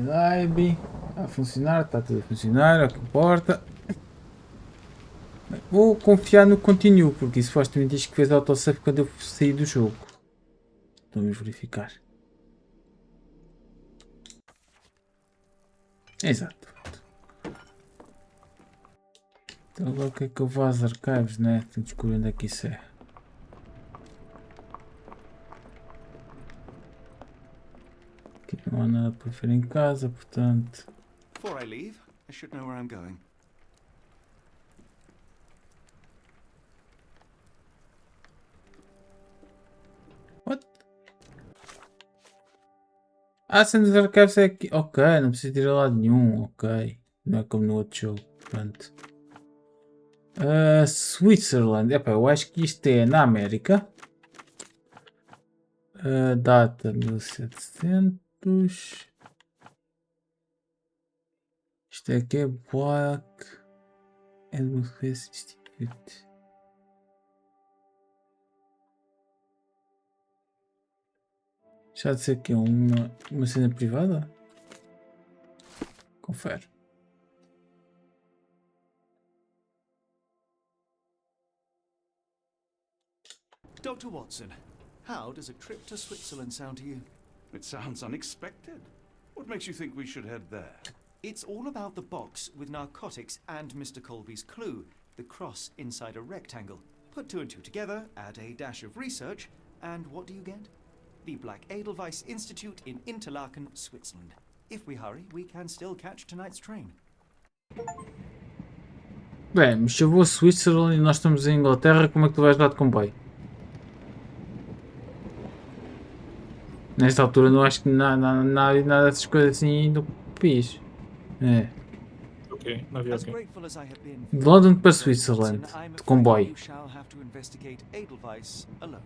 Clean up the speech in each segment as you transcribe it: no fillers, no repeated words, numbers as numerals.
Library. Está a funcionar, está tudo a funcionar, é o que importa. Bem, vou confiar no continue, porque isso supostamente diz que fez autosave quando eu saí do jogo. Então vamos verificar. Exato. Então agora o que é que eu vou às archives, né? Tenho que descobrir onde é que isso é. Aqui não há nada para ver em casa, portanto... Before I leave, I should know where I'm going. What? Ah, sendo os archives é aqui. Ok, não preciso ir a lado nenhum. Ok. Não é como no outro jogo. Pronto. Switzerland. Epá, eu acho que isto é na América. Data 1700. Isto aqui é Black and Institute. Já disse aqui uma cena privada? Confere. Dr. Watson, how does a trip to Switzerland sound to you? It sounds unexpected. What makes you think we should head there? It's all about the box with narcotics and Mr. Colby's clue, the cross inside a rectangle. Put two and two together, add a dash of research, and what do you get? The Black Edelweiss Institute in Interlaken, Switzerland. If we hurry, we can still catch tonight's train. Bem, mas se eu vou a Switzerland e nós estamos em Inglaterra, como é que tu vais lá de comboio? Nesta altura não acho que nada dessas coisas assim do país. É. Ok, navio As ok. grateful as I have been De for London your para help, Dr. Switzerland, Watson, I'm de afraid comboio. you shall have to investigate Edelweiss alone.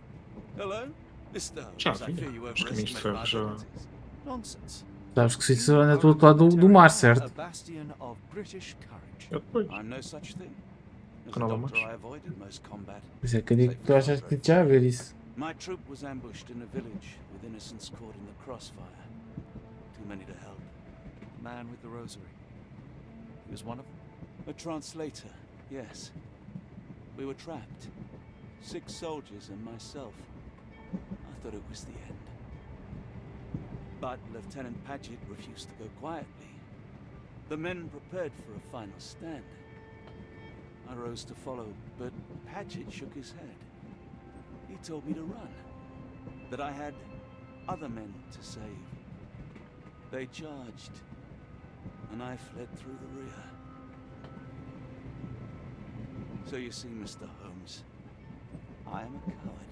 Hello? Mr. Já Holmes, I vi, fear you os caminhos de overestimate ferro my já... abilities. Nonsense. Sabes que You Switzerland é are do outro lado do mar, a certo? bastion of British courage. Eu depois. I'm no such thing. As Que a não dá doctor, mais. I avoided most combat. Pois é, que eu digo que tu achas que já a ver isso. My troop was ambushed in a village with innocents caught in the crossfire. Too many to help. The man with the rosary. He was one of them. A translator, yes. We were trapped. 6 soldiers and myself. I thought it was the end. But Lieutenant Paget refused to go quietly. The men prepared for a final stand. I rose to follow, but Paget shook his head. He told me to run. That I had other men to save. They charged, and I fled through the rear. So you see, Mr. Holmes, I am a coward.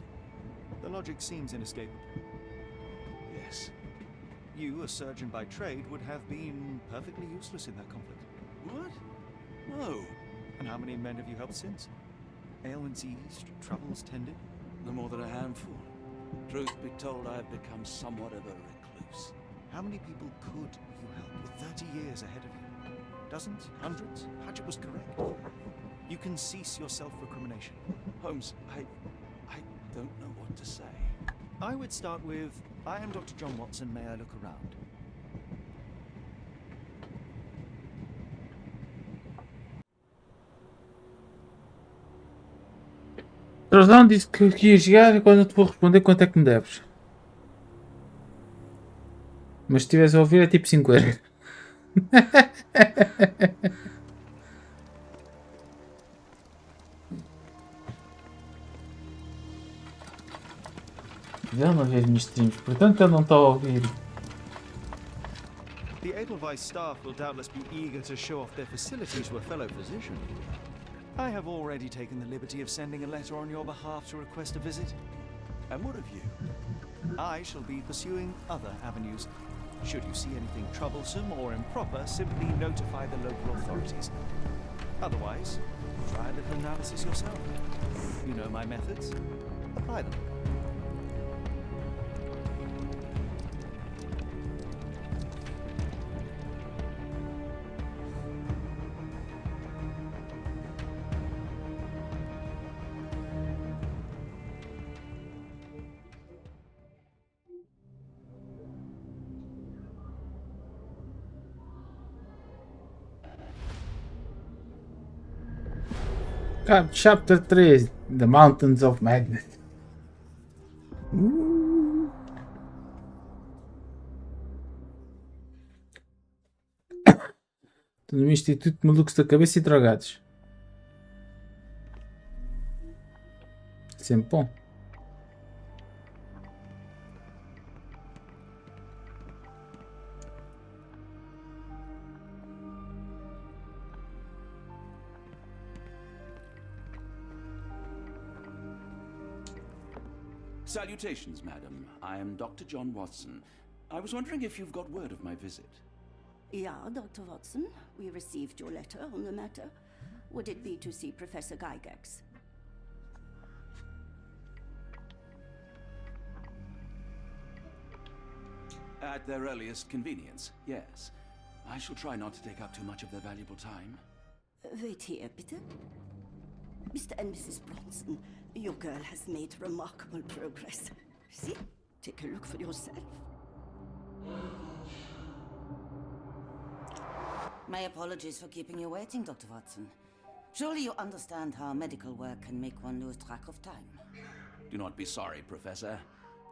The logic seems inescapable. Yes. You, a surgeon by trade, would have been perfectly useless in that conflict. What? No. And how many men have you helped since? Ailments eased, troubles tended? No more than a handful. Truth be told, I have become somewhat of a recluse. How many people could you help with 30 years ahead of you? Dozens? Hundreds? Paget was correct. You can cease your self-recrimination. Holmes, I don't know what to say. I would start with, I am Dr. John Watson, may I look around? Trozão disse que ia jogar e quando eu te vou responder quanto é que me deves. Mas se estivesse a ouvir é tipo 5 euros. Ele não vê as minhas streams, portanto ele não está a ouvir. The Edelweiss staff will doubtless be eager to show off their facilities to a fellow physician. I have already taken the liberty of sending a letter on your behalf to request a visit. And what of you? I shall be pursuing other avenues. Should you see anything troublesome or improper, simply notify the local authorities. Otherwise, try a little analysis yourself. You know my methods. Apply them. Chapter 3, The Mountains of Madness. Estou no Instituto de Malucos da Cabeça e Drogados. Sempre bom. Salutations, madam. I am Dr. John Watson. I was wondering if you've got word of my visit. Yeah, Dr. Watson. We received your letter on the matter. Would it be to see Professor Gygax? At their earliest convenience, yes. I shall try not to take up too much of their valuable time. Wait here, bitte. Mr. and Mrs. Bronson, your girl has made remarkable progress. See? Take a look for yourself. My apologies for keeping you waiting, Dr. Watson. Surely you understand how medical work can make one lose track of time. Do not be sorry, Professor.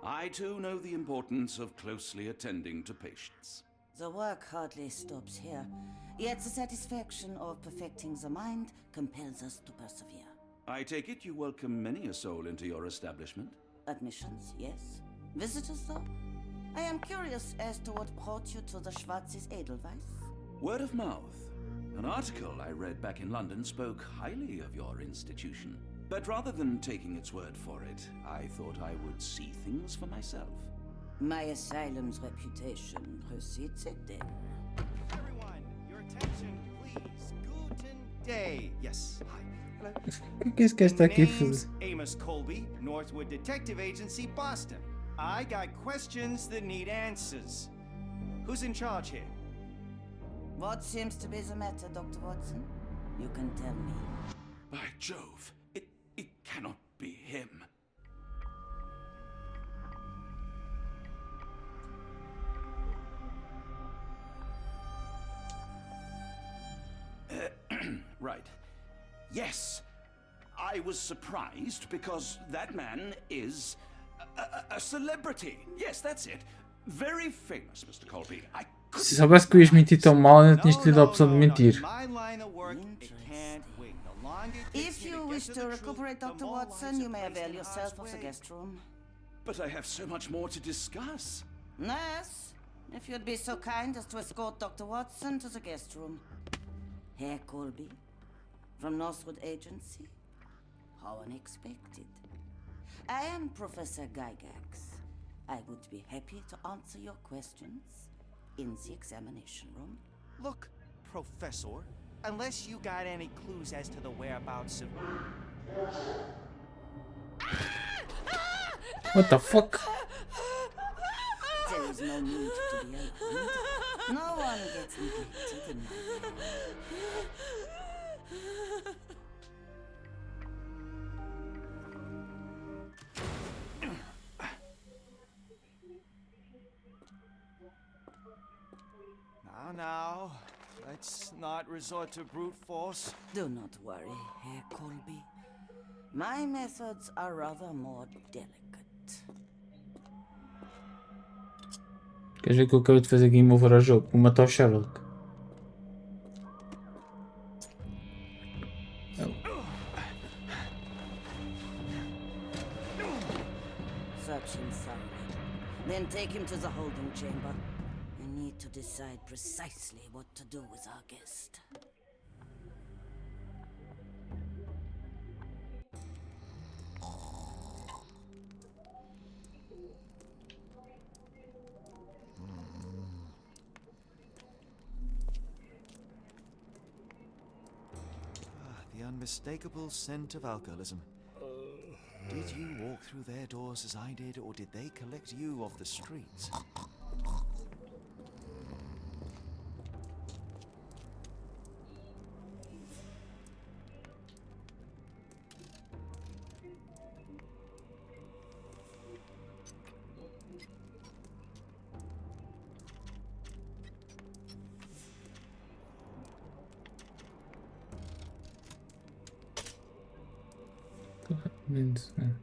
I too know the importance of closely attending to patients. The work hardly stops here, yet the satisfaction of perfecting the mind compels us to persevere. I take it you welcome many a soul into your establishment? Admissions, yes. Visitors, though? I am curious as to what brought you to the Schwarzes Edelweiss. Word of mouth. An article I read back in London spoke highly of your institution. But rather than taking its word for it, I thought I would see things for myself. My asylum's reputation precedes it, then. Everyone, your attention, please. Guten Day. Yes. Hi. Hello. O que esse gajo está aqui a Name's fazer? Amos Colby, Northwood Detective Agency, Boston. I got questions that need answers. Who's in charge here? What seems to be the matter, Dr. Watson? You can tell me. By Jove, it cannot be him. Right. Yes. I was surprised because that man is a celebrity. Yes, that's it. Very famous, Mr. Colby. I Se soubesse que eu ias mentir tão mal, ainda tinhas tido a opção de mentir. My line of work, it can't wait. The longer it takes If me you to wish get to the truth, recuperate, the Dr. more Watson, lives you are may placed avail in yourself harm's of the way. guest room. But I have so much more to discuss. Nurse, if you'd be so kind as to escort Dr. Watson to the guest room. Herr Colby, from Northwood Agency. How unexpected. I am Professor Gygax. I would be happy to answer your questions in the examination room. Look, Professor, unless you got any clues as to the whereabouts of... What the fuck? There is no need to be alarmed. No one gets neglected in my care. Now, let's not resort to brute force. Do not worry, Herr Colby. My methods are rather more delicate. Queres ver que eu acabei de fazer game over ao jogo? Vou matar o Sherlock. Search him thoroughly. Then take him to the holding chamber. I need to decide precisely what to do with our guest. The unmistakable scent of alcoholism. Did you walk through their doors as I did, or did they collect you off the streets? Menos um.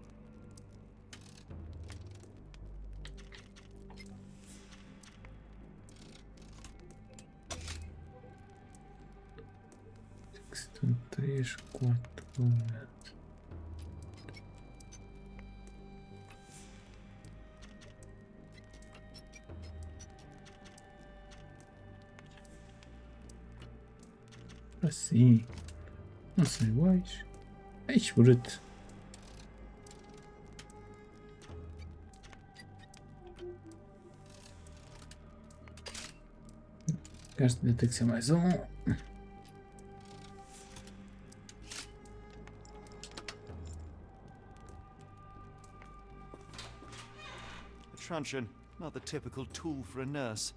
Estão 3, 4 momentos. Assim. Não são iguais. Eixe, bruto. Gasto de ter que ser mais um. A truncheon, not the typical tool for a nurse.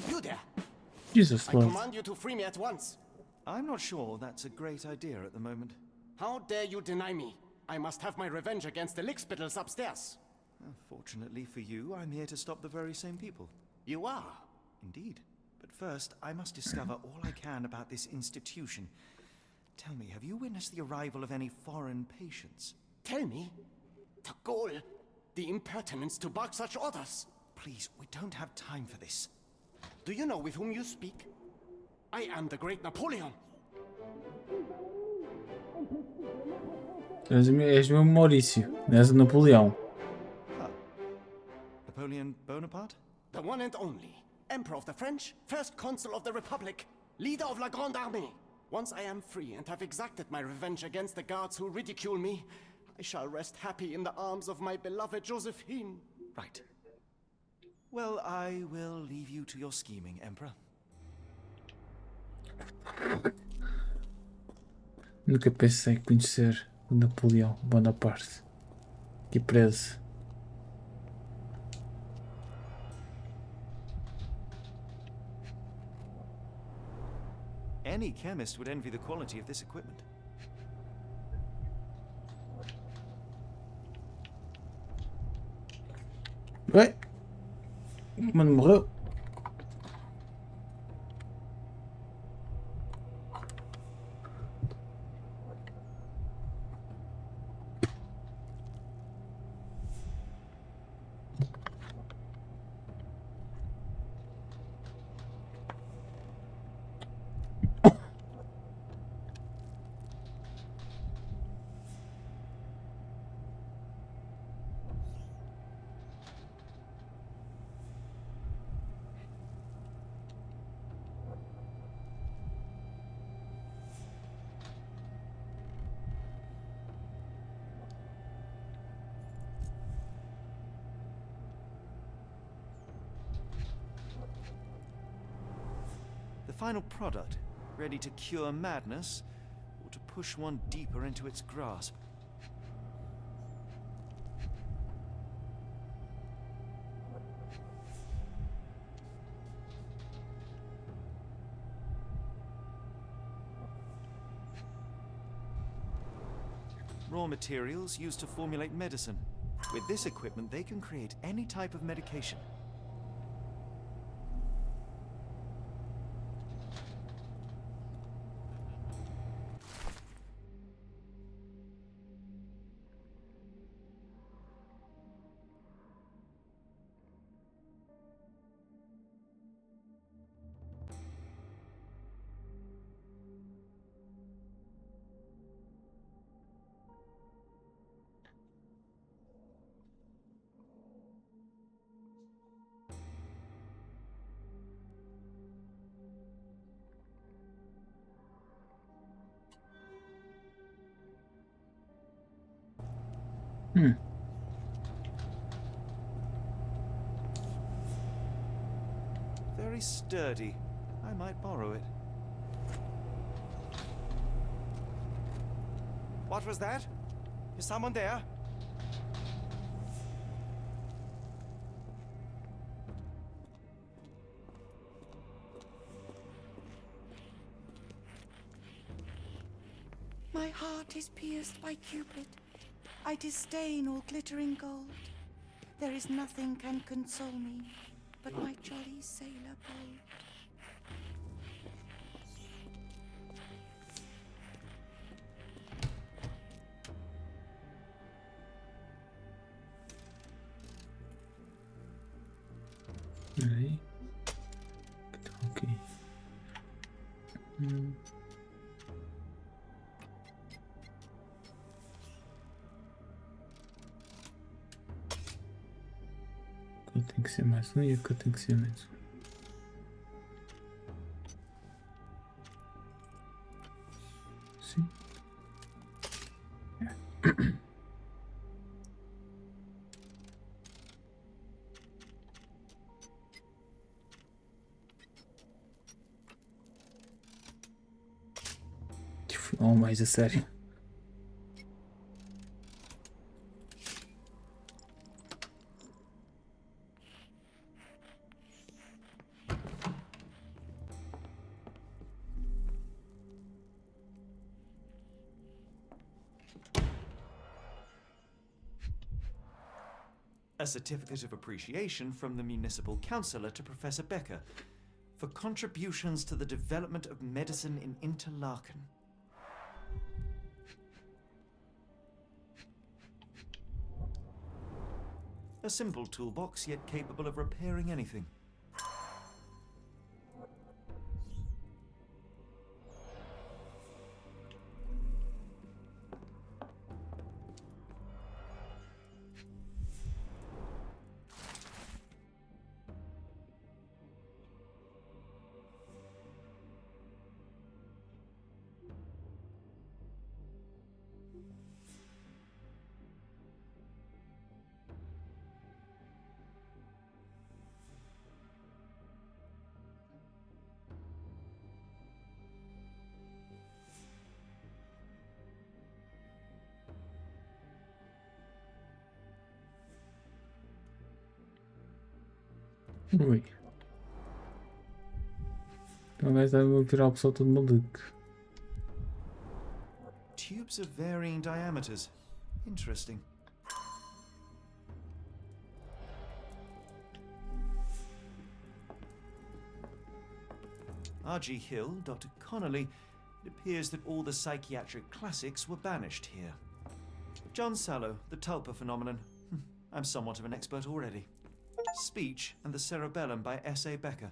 You there! Jesus I Lord. command you to free me at once. I'm not sure that's a great idea at the moment. How dare you deny me? I must have my revenge against the lickspittles upstairs. Fortunately for you, I'm here to stop the very same people. You are? Indeed. But first, I must discover all I can about this institution. Tell me, have you witnessed the arrival of any foreign patients? Tell me. The gall. The impertinence to bark such orders. Please, we don't have time for this. Do you know with whom you speak? I am the great Napoleon. És mesmo Maurício, não és o Napoleão. Napoleon Bonaparte? The one and only. Emperor of the French, first consul of the Republic, leader of La Grande Armée. Once I am free and have exacted my revenge against the guards who ridicule me, I shall rest happy in the arms of my beloved Josephine. Right. Well, I will leave you to your scheming, Emperor. Nunca pensei conhecer o Napoleão Bonaparte. Que preso. Any chemist would envy the quality of this equipment. Ué? Mano, morreu. The final product, ready to cure madness, or to push one deeper into its grasp. Raw materials used to formulate medicine. With this equipment, they can create any type of medication. Very sturdy. I might borrow it. What was that? Is someone there? My heart is pierced by Cupid. I disdain all glittering gold. There is nothing can console me but my jolly sailor bold. Peraí. Então, ok. Eu tenho que ser mais um e eu tenho que ser menos um. Sim. Oh, mais a sério. A certificate of appreciation from the municipal councillor to Professor Becker for contributions to the development of medicine in Interlaken. A simple toolbox, yet capable of repairing anything. Ui. Então vai virar o pessoal todo maluco. Tubes of varying diameters. Interesting. R.G. Hill, Dr. Connolly, it appears that all the psychiatric classics were banished here. John Sallow, the tulpa phenomenon. I'm somewhat of an expert already. Speech and the Cerebellum by S.A. Becker.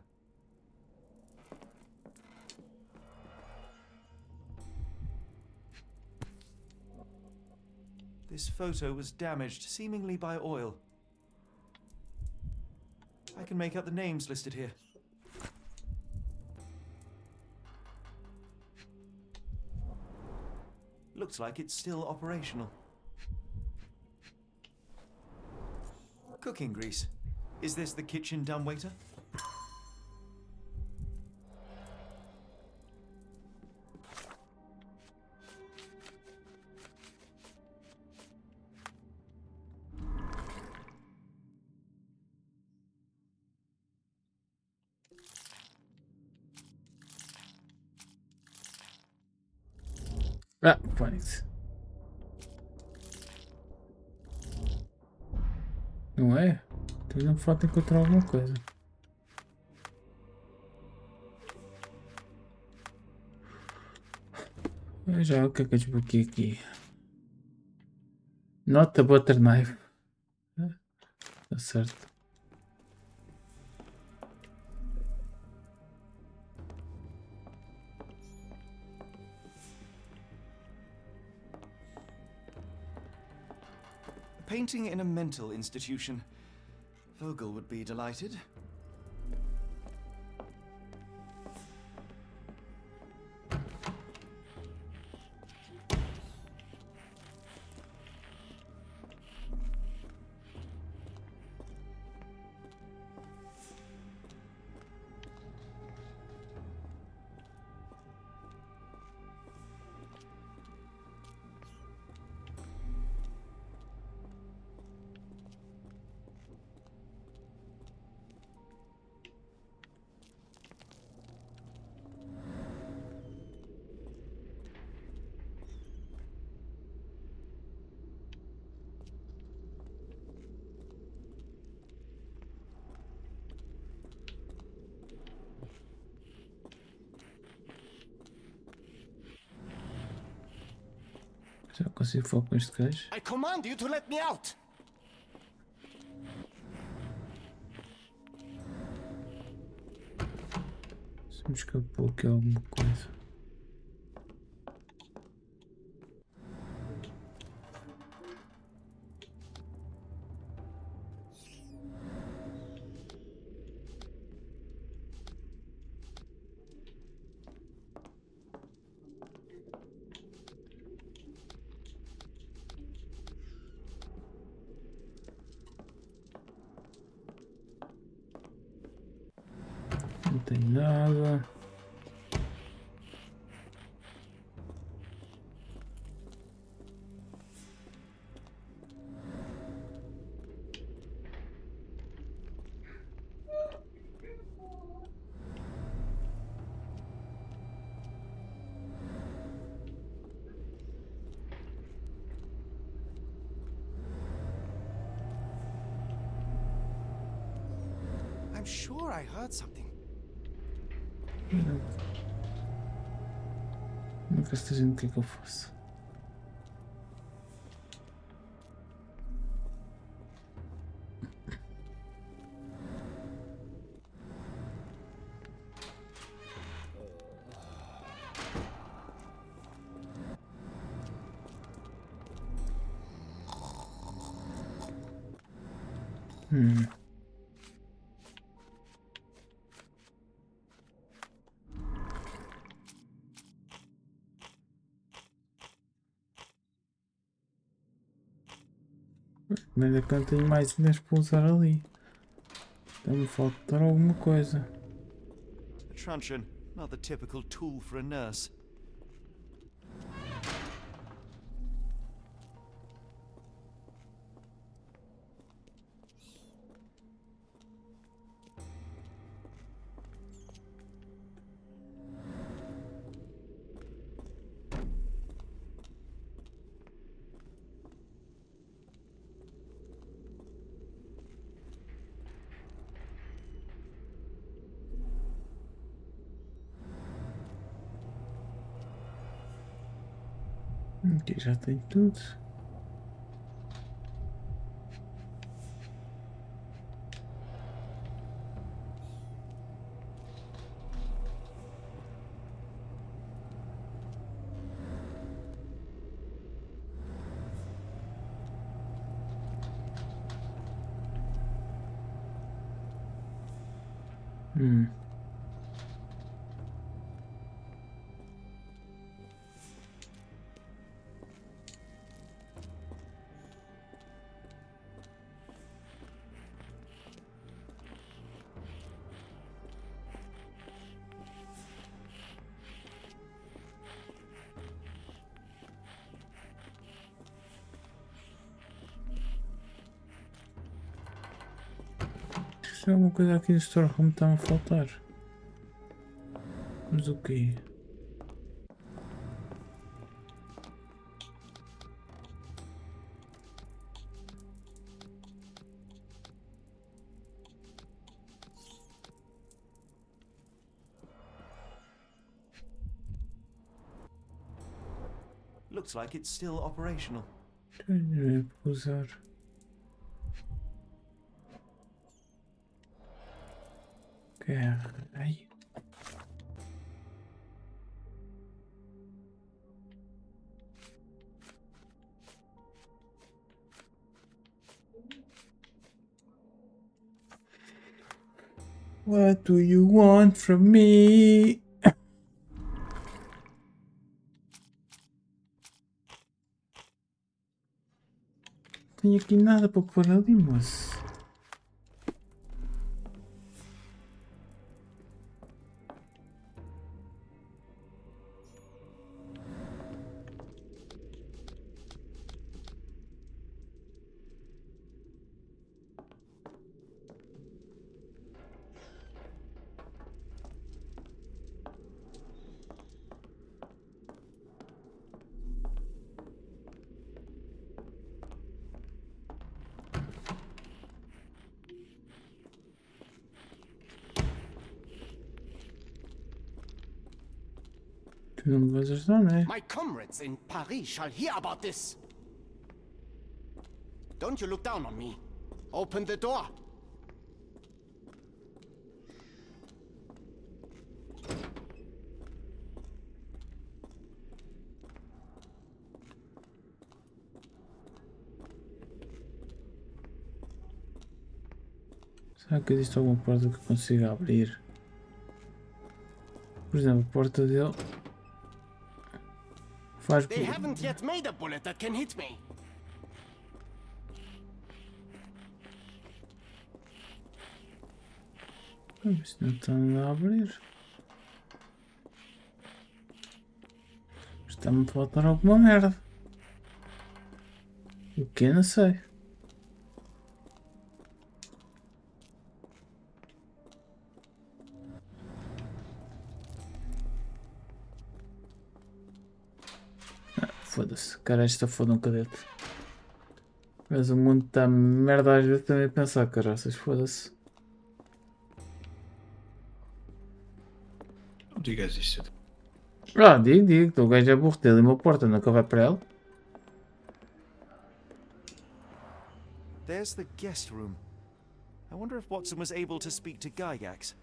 This photo was damaged, seemingly by oil. I can make out the names listed here. Looks like it's still operational. Cooking grease. Is this the kitchen dumbwaiter? Ah, faz. Não é? Então não falta encontrar alguma coisa. Já o que é que eu desbloqueei aqui? Not a butter knife. Tá certo. Painting in a mental institution. Vogel would be delighted. consigo falar com este gajo? I command you to let me out! Se me escapou aqui alguma coisa. Não tem nada. I'm sure I heard something. Nunca está dizendo o que é que eu faço. Mas é que eu tenho mais ilhas para usar ali. Está-me a faltar alguma coisa. A truncheon, not the typical tool for a nurse. Aqui já tem tudo. Se há alguma coisa aqui no store home está a faltar. Mas o quê? Looks like it's still operational. Não é para usar. Caralho. What do you want from me? Não tenho aqui nada para pôr ali, moço. Não me vais ajudar, né? My comrades in Paris shall hear about this. Don't you look down on me. Open the door. Será que existe alguma porta que eu consiga abrir? Por exemplo, a porta dele faz. They haven't yet made a bullet that can hit me. Isto não está nada a abrir. Está-me a faltar alguma merda. O que? Não sei. Foda-se, cara, esta foda um cadete. Mas o mundo está merda às vezes também a pensar, caraças, foda-se. Não digas isso. Digo, o gajo é burro, tem ali uma porta, nunca vai para ela. There's the guest room. I wonder if Watson was able to speak to Gygax.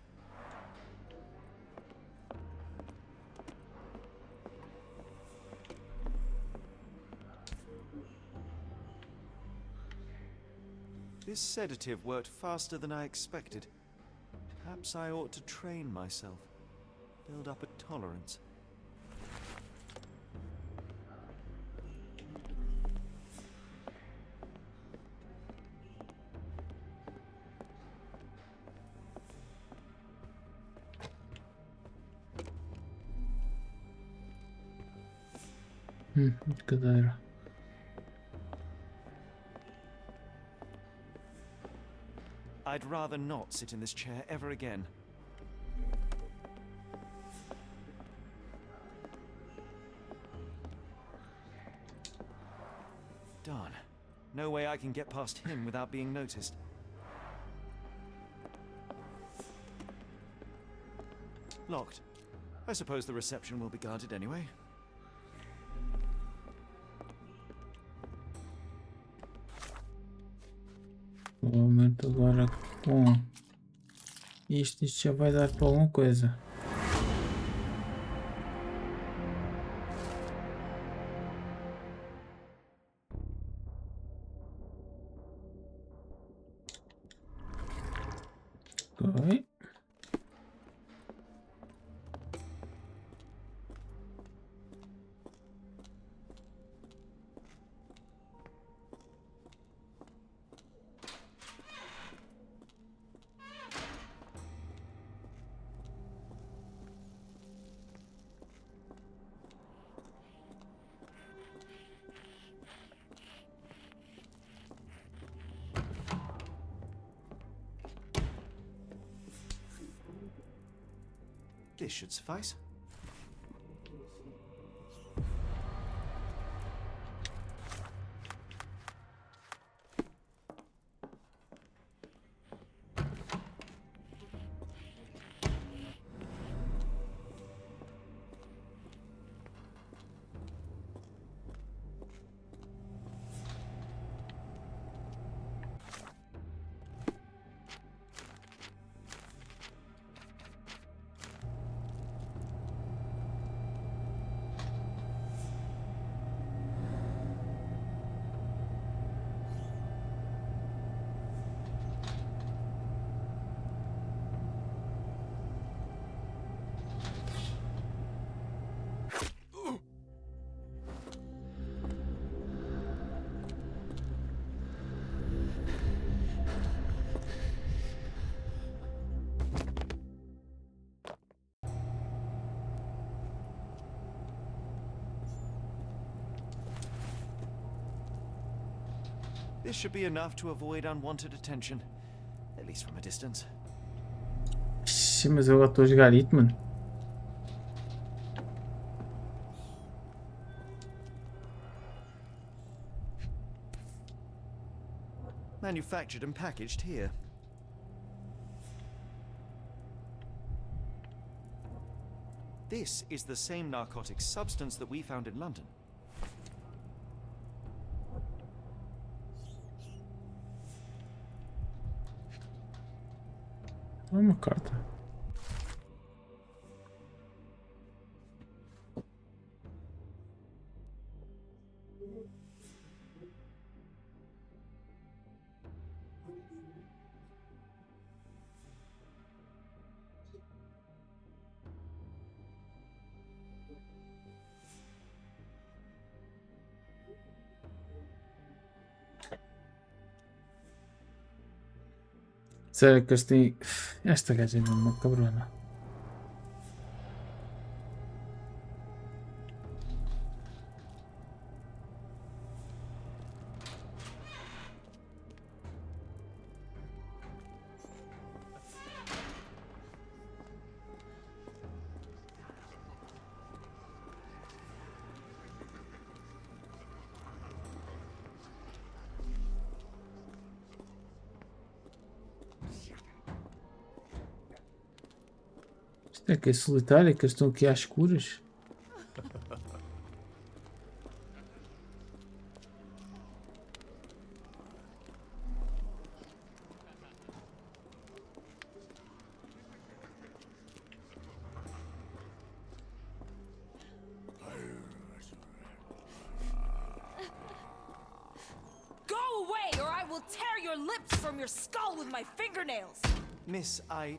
This sedative worked faster than I expected. Perhaps I ought to train myself. Build up a tolerance. Cadeira. I'd rather not sit in this chair ever again. Darn. No way I can get past him without being noticed. Locked. I suppose the reception will be guarded anyway. Provavelmente agora com isto já vai dar para alguma coisa. Ok. This should suffice. This should be enough to avoid unwanted attention, at least from a distance. Ixi, mas eu agora estou a jogar isso, mano. Manufactured and packaged here. This is the same narcotic substance that we found in London. É uma carta. Sério que eles têm. Esta gaja é mesmo uma cabrona. Isto é que é solitário, que eles estão aqui às escuras. Go away, or I will tear your lips from your skull with my fingernails. Miss, I'll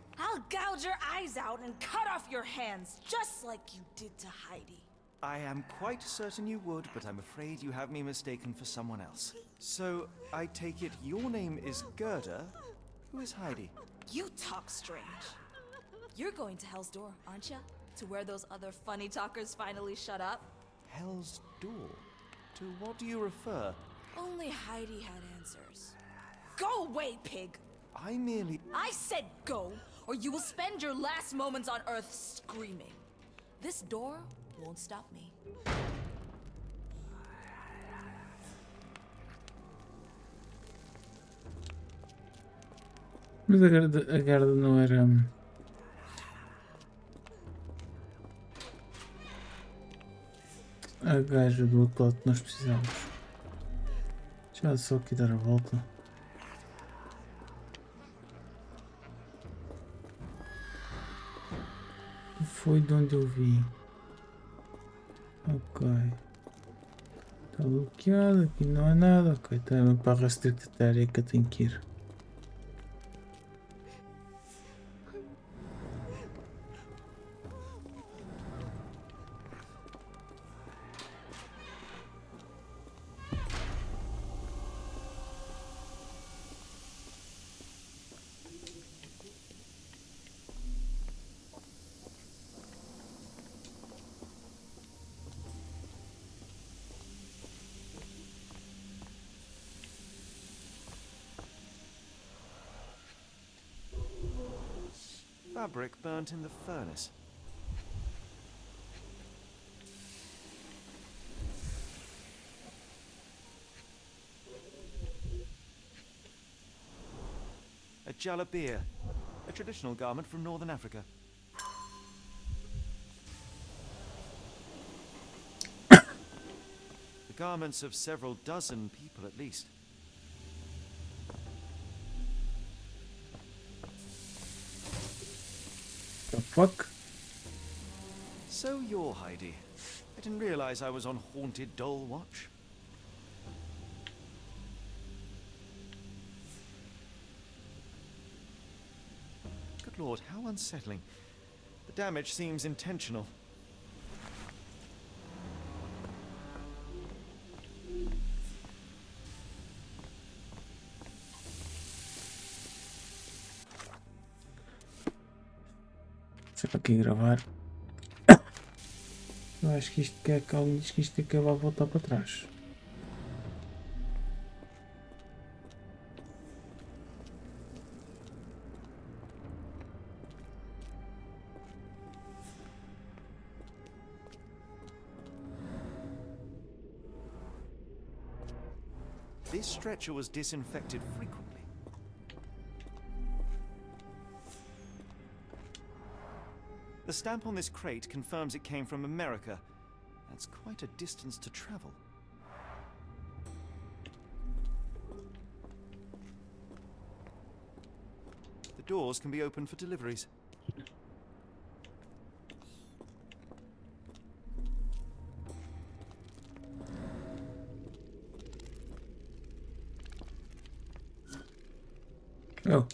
gouge your eyes out and cut off your hands, just like you did to Heidi. I am quite certain you would, but I'm afraid you have me mistaken for someone else. So, I take it your name is Gerda? Who is Heidi? You talk strange. You're going to Hell's Door, aren't you? To where those other funny talkers finally shut up? Hell's Door? To what do you refer? Only Heidi had answers. Go away, pig! I said go, or you will spend your last moments on Earth screaming. This door won't stop me. Mas a Gerda não era. A gaja do outro lado que nós precisamos. Já só aqui dar a volta. Foi de onde eu vi. Ok. Está bloqueado, aqui não há nada. Ok, está para a restricted area que eu tenho que ir. Fabric burnt in the furnace. A jalabia, a traditional garment from northern Africa. The garments of several dozen people at least. The fuck? So you're Heidi. I didn't realize I was on haunted doll watch. Good lord, how unsettling. The damage seems intentional. Será que gravar? Eu acho que isto quer que alguém diz que isto tem que acabar a voltar para trás. This stretcher was disinfected frequently. The stamp on this crate confirms it came from America. That's quite a distance to travel. The doors can be opened for deliveries. Oh.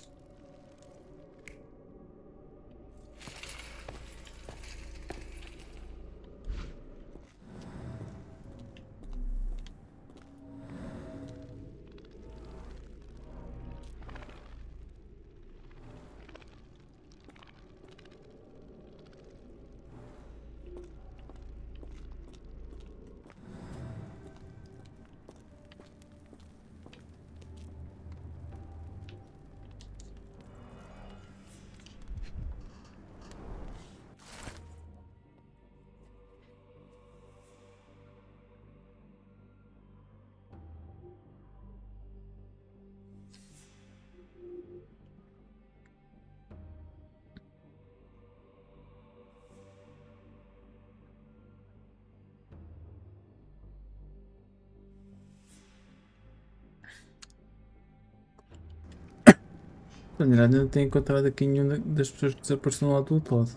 Na verdade, eu não tenho encontrado aqui nenhuma das pessoas que desapareceram lá do outro lado.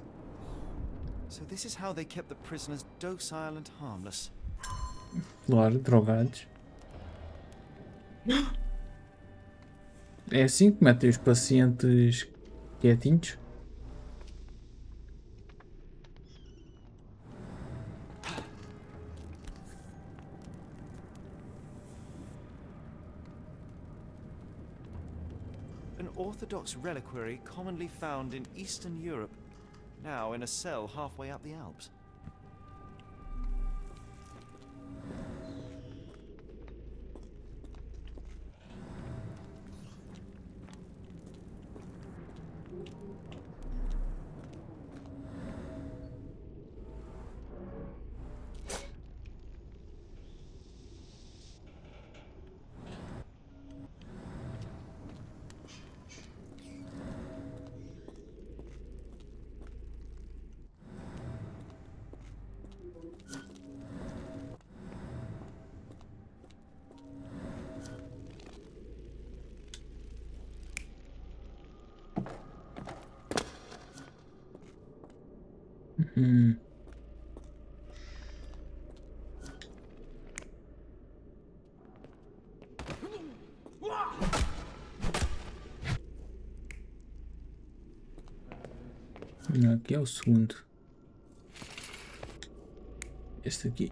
So this is how they kept the prisoners docile and harmless. Claro, drogados. É assim que metem os pacientes quietinhos? An orthodox reliquary commonly found in Eastern Europe, now in a cell halfway up the Alps. Hum. Aqui é o segundo. Este aqui.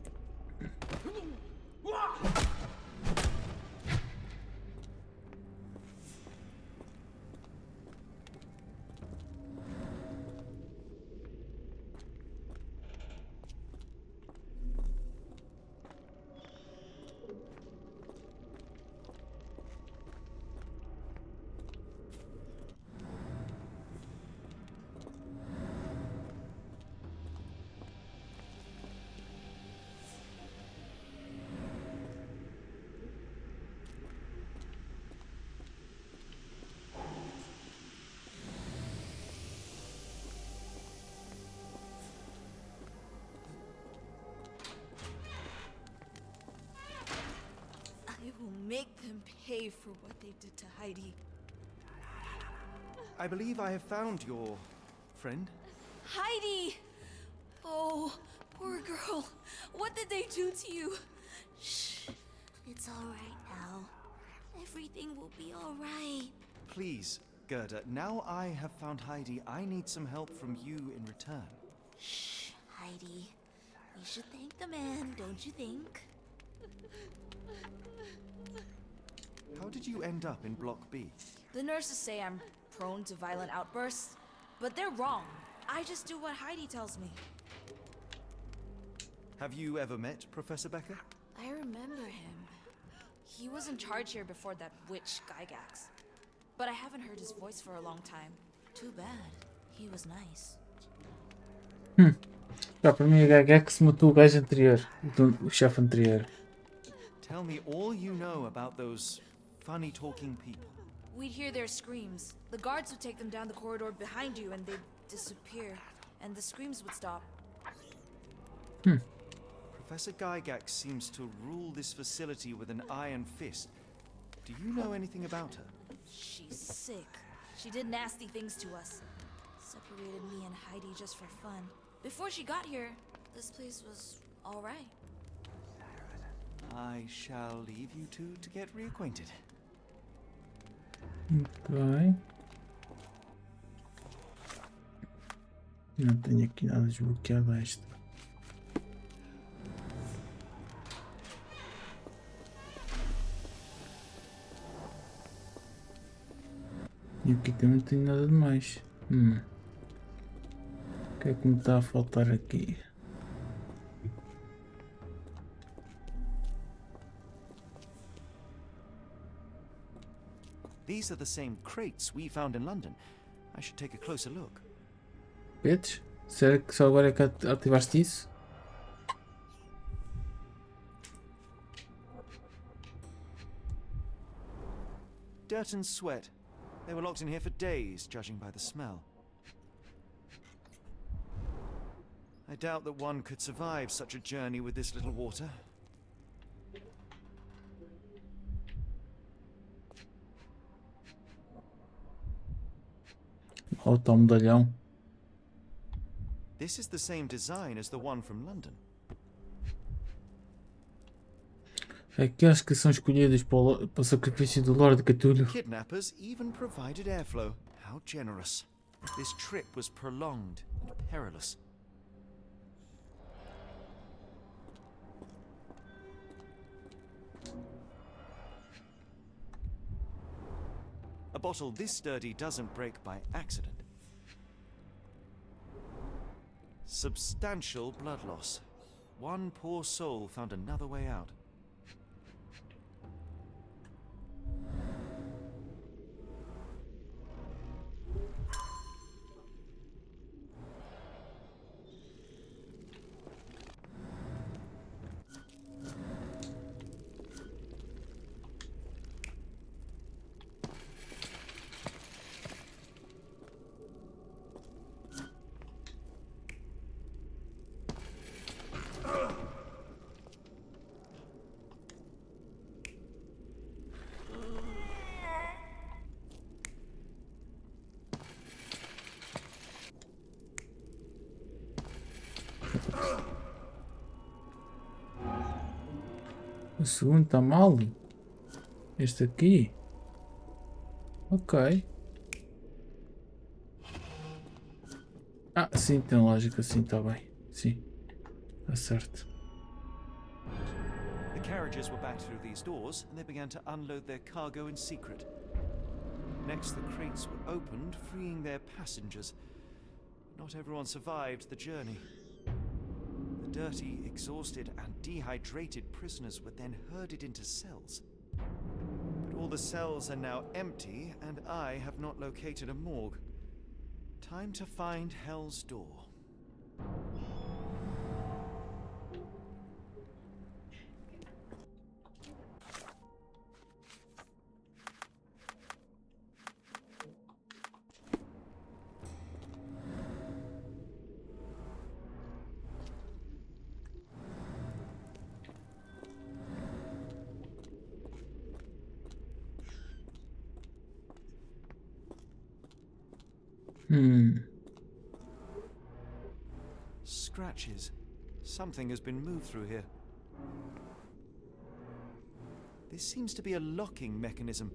I will make them pay for what they did to Heidi. I believe I have found your friend. Heidi! Oh, poor girl. What did they do to you? Shh. It's all right now. Everything will be all right. Please, Gerda, now I have found Heidi, I need some help from you in return. Shh, Heidi. We should thank the man, don't you think? How did you end up in Block B? The nurses say I'm prone to violent outbursts, but they're wrong. I just do what Heidi tells me. Have you ever met Professor Becker? I remember him. He was in charge here before that witch Gygax. But I haven't heard his voice for a long time. Too bad. He was nice. Já para mim é que se matou o gajo anterior, o chefe anterior. Tell me all you know about those funny talking people. We'd hear their screams. The guards would take them down the corridor behind you and they'd disappear. and the screams would stop. Professor Gygax seems to rule this facility with an iron fist. Do you know anything about her? She's sick. She did nasty things to us. Separated me and Heidi just for fun. Before she got here, this place was all right. I shall leave you two to get reacquainted. Ok. Não tenho aqui nada desbloqueado extra. E aqui também não tenho nada de mais. O que é que me está a faltar aqui? These are the same crates we found in London. I should take a closer look. Petes? Será que só agora é que ativaste isso? Dirt and sweat. They were locked in here for days, judging by the smell. I doubt that one could survive such a journey with this little water. Olha o tal medalhão. This is the same design as the one from London. Aqueles que são escolhidos para o sacrifício do Lord Cthulhu. Kidnappers even provided airflow. How generous. This trip was prolonged and perilous. A bottle this sturdy doesn't break by accident. Substantial blood loss. One poor soul found another way out. O segundo está mal. Este aqui. Ok. Ah, sim, tem lógica, sim, está bem. Sim, está certo. The carriages were backed through these doors, and they began to unload their cargo in secret. Next, the crates were opened, freeing their passengers. Not everyone survived the journey. The dirty, exhausted, and dehydrated prisoners were then herded into cells. But all the cells are now empty, and I have not located a morgue. Time to find Hell's Door. Scratches. Something has been moved through here. This seems to be a locking mechanism.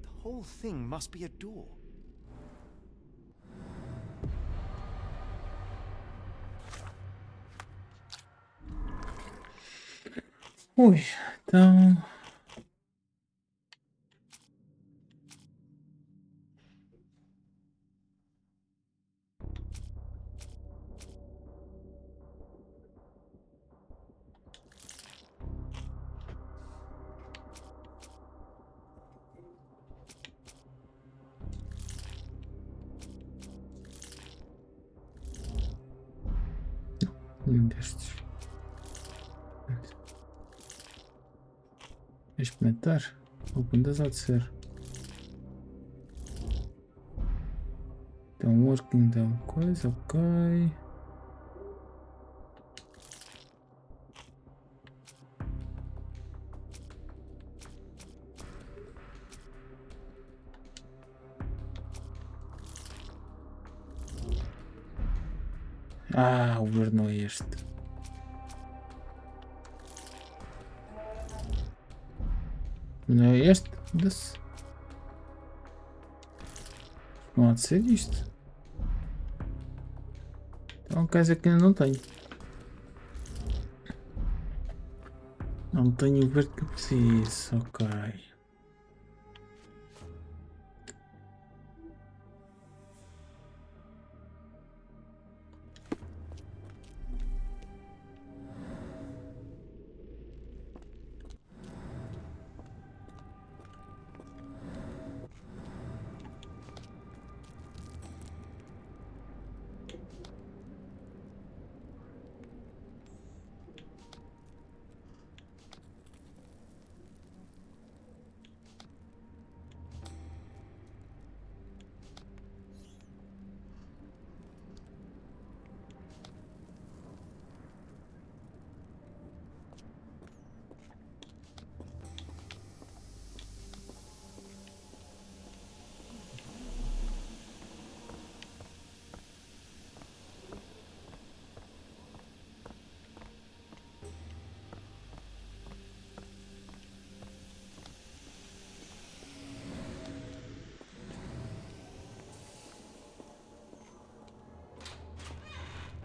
The whole thing must be a door. Ui, então... Nenhum destes. Experimentar? Algum das há de ser. Então Então, working, então, coisa, ok. Ah, o verde não é este. Não é este? Foda-se. Não há de ser isto. Então quer dizer que ainda não tenho. Não tenho o verde que eu preciso. Ok.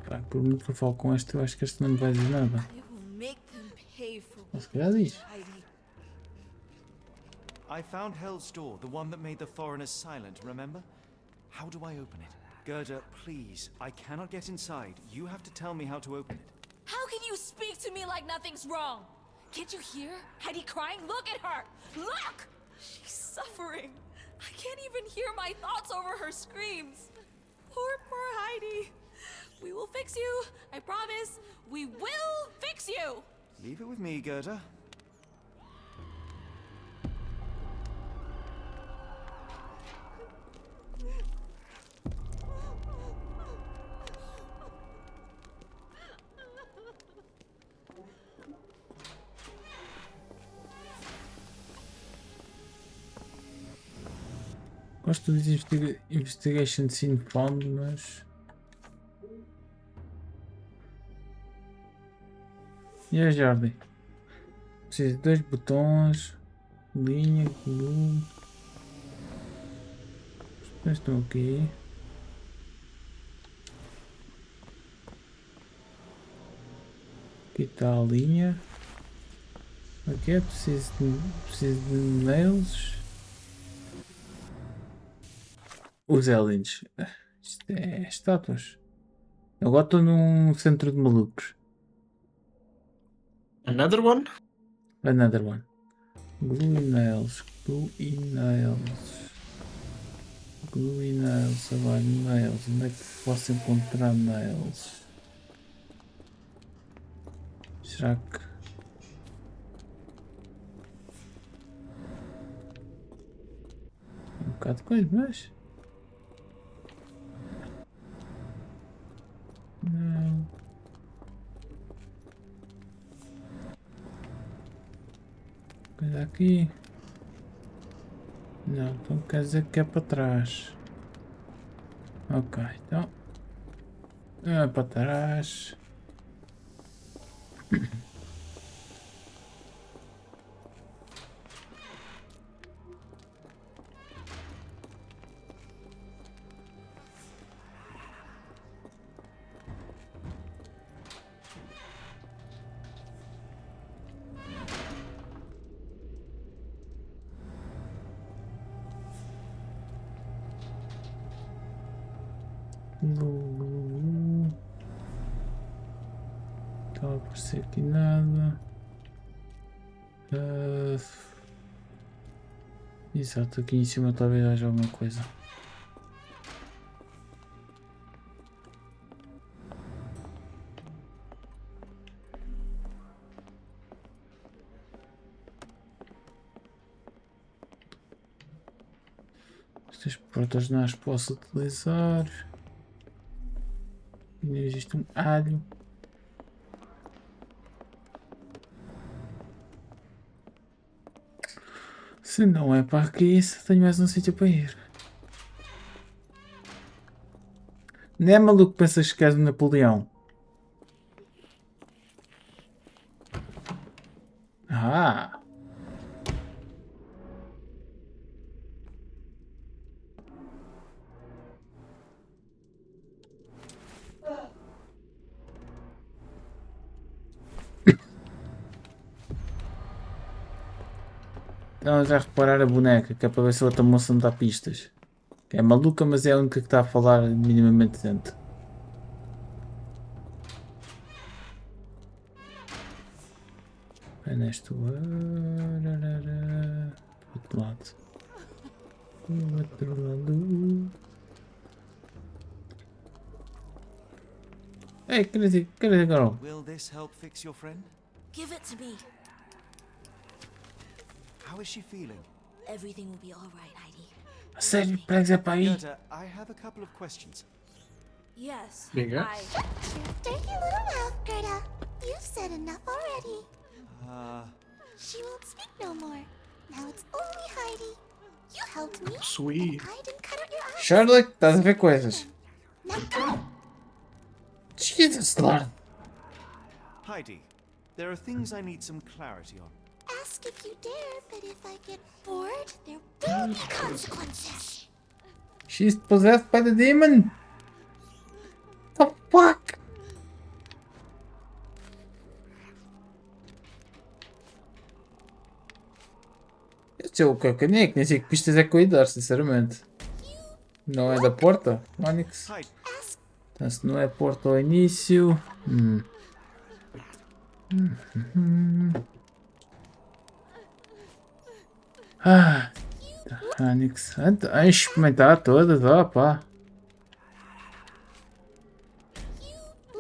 Pá, por muito que eu falo com este, eu acho que este não me vai dizer nada. I will make them pay for Mas se calhar diz. Heidi. I found Hell's door, the one that made the foreigners silent, remember? How do I open it? Gerda, please. I cannot get inside. You have to tell me how to open it. How can you speak to me like nothing's wrong? Can't you hear Heidi crying? Look at her! Look! She's suffering. I can't even hear my thoughts over her screams. Poor Heidi. We will fix you. I promise. We will fix you. Leave it with me, Gerda. Gosto de investigation scene found, mas... E a Jardim? Preciso de 2 botões, linha, glue. Estão aqui. Aqui está a linha. Aqui é preciso de nails. Os aliens. Isto é estátuas. Agora estou num centro de malucos. Another one? Another one. Glue nails. Glue nails. Glue nails. Agora nails. Onde é que posso encontrar nails? Será que... Um bocado de coisa, mas... Não. Coisa aqui. Não, então quer dizer que é para trás. Ok, então. É para trás. Está a aparecer aqui nada. Exato, aqui em cima talvez haja alguma coisa. Estas portas não as posso utilizar. E existe um alho. Se não é para aqui, tenho mais um sítio para ir. Não é maluco que pensas que és um Napoleão? Ah! Então já reparar a boneca, que é para ver se a outra moça não dá pistas. É maluca, mas é a única que está a falar minimamente decente. É neste outro lado. Do outro lado. Ei, crazy girl. Will this help fix your friend? Give it to me. How is she feeling? Everything will be all right, Heidi. A sério, pregas é para aí? Goethe, I have a couple of questions. Yes. Diga. Dirty little mouth, Gerda. You've said enough already. Uh, She won't speak no more. Now it's only Heidi. You helped me. Sweet. I didn't cut out your eyes. Sherlock, estás a ver coisas. Now go. Jesus Lord. Heidi, there are things I need some clarity on. Ask if you dare, but if I get bored, there will be consequences. She's possessed by the demon. The fuck? Eu sei o que é caneco, nem sei que pistas é que eu ia dar, sinceramente. Não é da porta, Onyx? Heidi, Então, se não é porta ao início... Ah, Onyx. A experimentar todas, ó pá.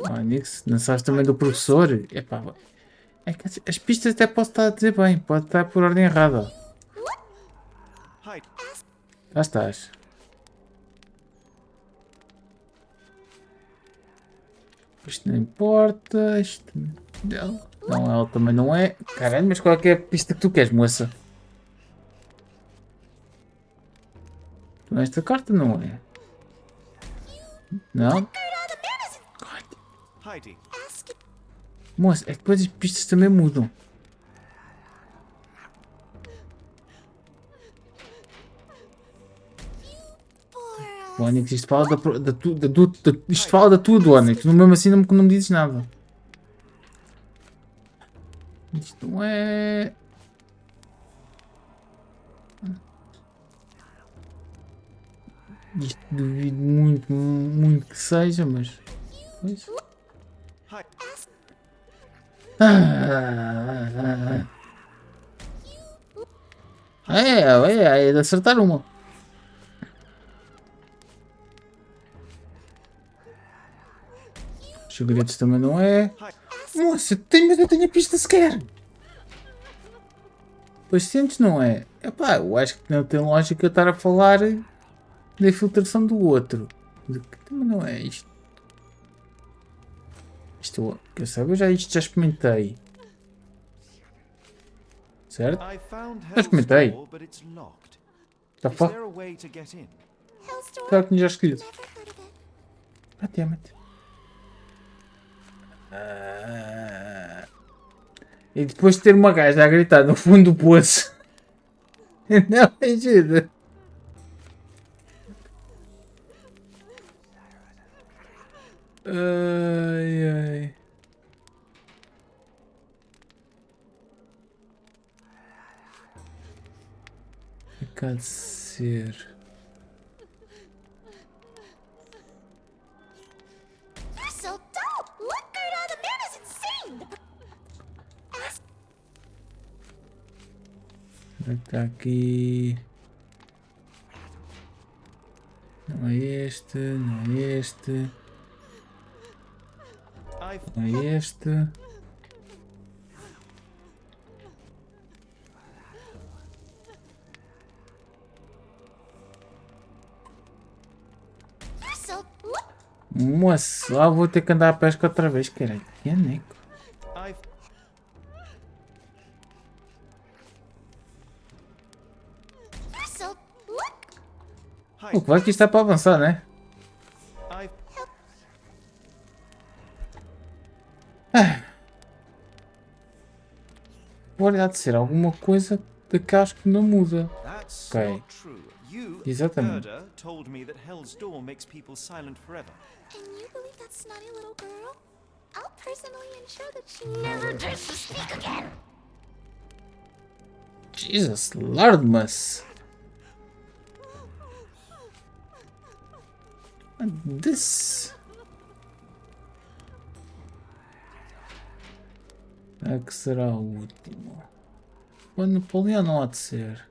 Onyx, não sabes também do professor? Epá, é que as pistas até posso estar a dizer bem, pode estar por ordem errada. Heidi, Já estás. Isto não importa, isto não, ela também não é. Caralho, mas qual é que é a pista que tu queres, moça? Então esta carta não é. Não? Heidi, Moça, é que depois as pistas também mudam. O Onyx, isto fala isto fala da tua, do Onyx, no mesmo assim não me dizes nada. Isto não é... Isto duvido muito que seja, mas... Pois. Heidi, É de acertar uma. Os segredos também não é. Moça, mas eu tenho a pista sequer. Pois sentes, não é? Epá, eu acho que não tem lógica estar a falar da infiltração do outro. Também não é isto. Isto, quer saber, isto já experimentei. Certo? I found Já Hell's experimentei. Door, but it's locked. Tá Is fá? there a way to get in? Hell's Door? Claro que já escolhi. Never heard of it. Praticamente. E depois de ter uma gaja a gritar no fundo do poço. Não ajuda. Ai ai. Acaba de ser. You're so dope! Look, Gerda, the man is insane! Está aqui. Não é este, não é este, não é este. Moço, lá vou ter que andar à pesca outra vez, caralho. Que aneco. I've So, look! O que vai que isto está para avançar, né? I've Pode há de ser alguma coisa daquelas que não muda. That's Okay. not true. You, Exatamente. Gerda, told me that Hell's Door makes people silent forever. And you believe that snotty little girl? I'll personally ensure that she never dares to speak again! Jesus Lord, mas. This. É que será o último. O Napoleão não há de ser.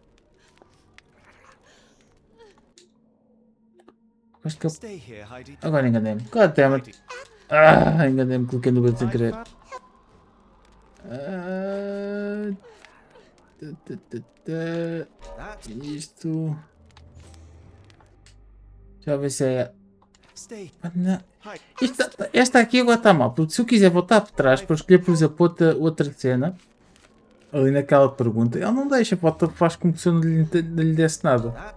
Acho que eu... Stay here, Heidi. Agora enganei-me. Goddammit. Ah, enganei-me, cliquei no botão sem querer. Isto. Já ver se é. Stay. Ah, não. Heidi. Esta aqui agora está mal, porque se eu quiser voltar para trás para escolher, por exemplo, outra cena, ali naquela pergunta, ele não deixa, faz como se eu não lhe desse nada. That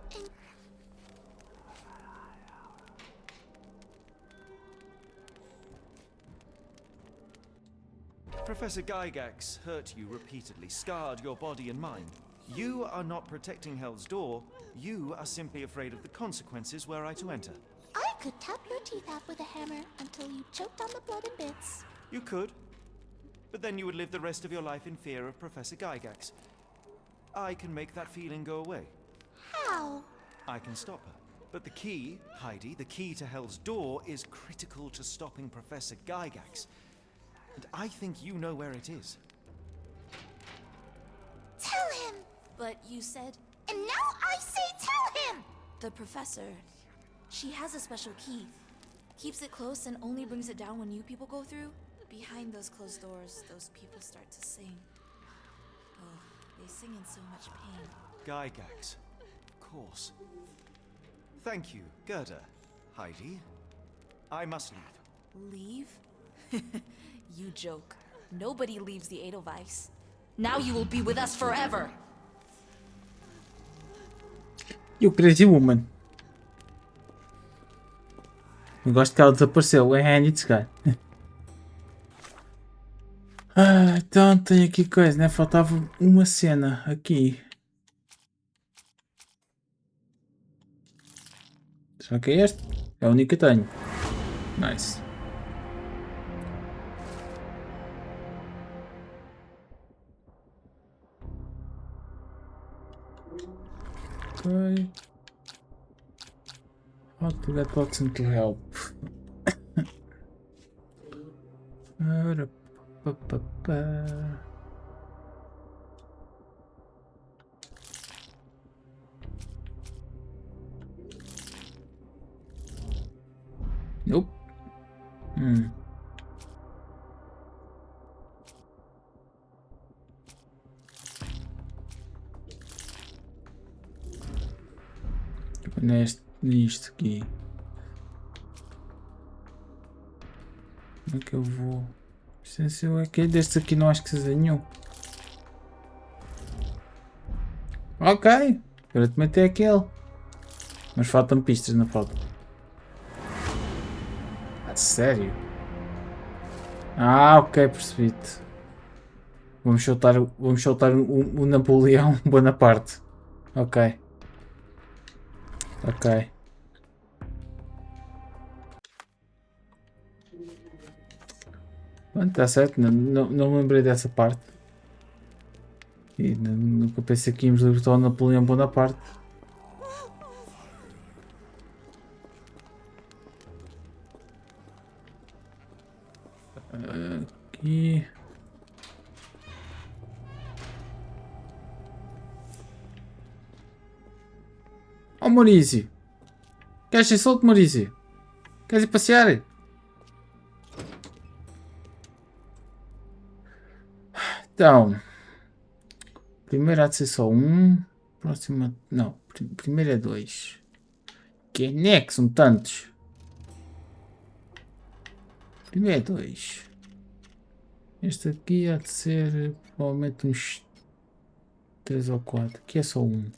Professor Gygax hurt you repeatedly, scarred your body and mind. You are not protecting Hell's Door. You are simply afraid of the consequences were I to enter. I could tap your teeth out with a hammer until you choked on the blood and bits. You could. But then you would live the rest of your life in fear of Professor Gygax. I can make that feeling go away. How? I can stop her. But the key, Heidi, the key to Hell's Door is critical to stopping Professor Gygax. And I think you know where it is. Tell him! But you said And now I say tell him! the professor. She has a special key. Keeps it close and only brings it down when you people go through. Behind those closed doors, those people start to sing. Oh, they sing in so much pain. Gygax. Of course. Thank you, Gerda. Heidi. I must leave. Leave? You joke. Nobody leaves the Edelweiss. Now you will be with us forever! E o Crazy Woman. Eu gosto que ela desapareceu. É Annie Sky. Ah, então tem aqui coisa, né? Faltava uma cena aqui. Será que é este? É o único que tenho. Nice. Ok. How to get Watson to help. Ora, pá, pá, pá. Nope. Nisto aqui. Como é que eu vou? Se eu aqui destes aqui não acho que seja nenhum. Ok. Agora te meter aquele. Mas faltam pistas, não falta. Ah, sério? Ah, ok, percebi-te. Vamos soltar o Napoleão Bonaparte. Ok. Ok. Bom, tá certo, não me lembrei dessa parte. E nunca pensei que íamos libertar o Napoleão Bonaparte. Aqui. Oh, Maurício! Queres ser solto, Maurício? Queres ir passear? Então, primeiro há de ser só um, próxima, não, primeiro é dois. Que é que são tantos? Primeiro é 2. Este aqui há de ser provavelmente uns 3 ou 4. Aqui é só um.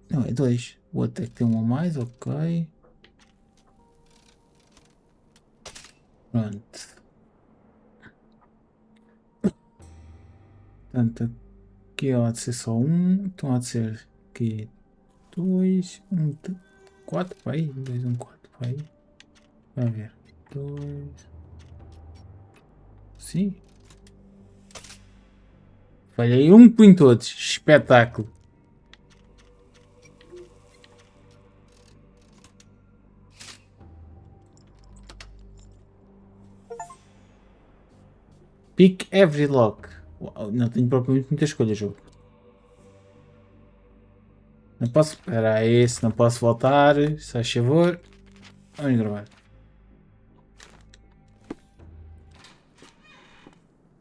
Não, é 2. O outro é que tem um a mais, ok. Pronto. Portanto, aqui há de ser só um. Então há de ser aqui 2, 4 para aí. 2, 4 para aí. Vai ver. 2. Sim. Falhei um em todos. Espetáculo. Pick every lock. Uau, não tenho propriamente muita escolha, jogo. Não posso. Espera aí, se não posso voltar. Se faz favor. Vamos gravar.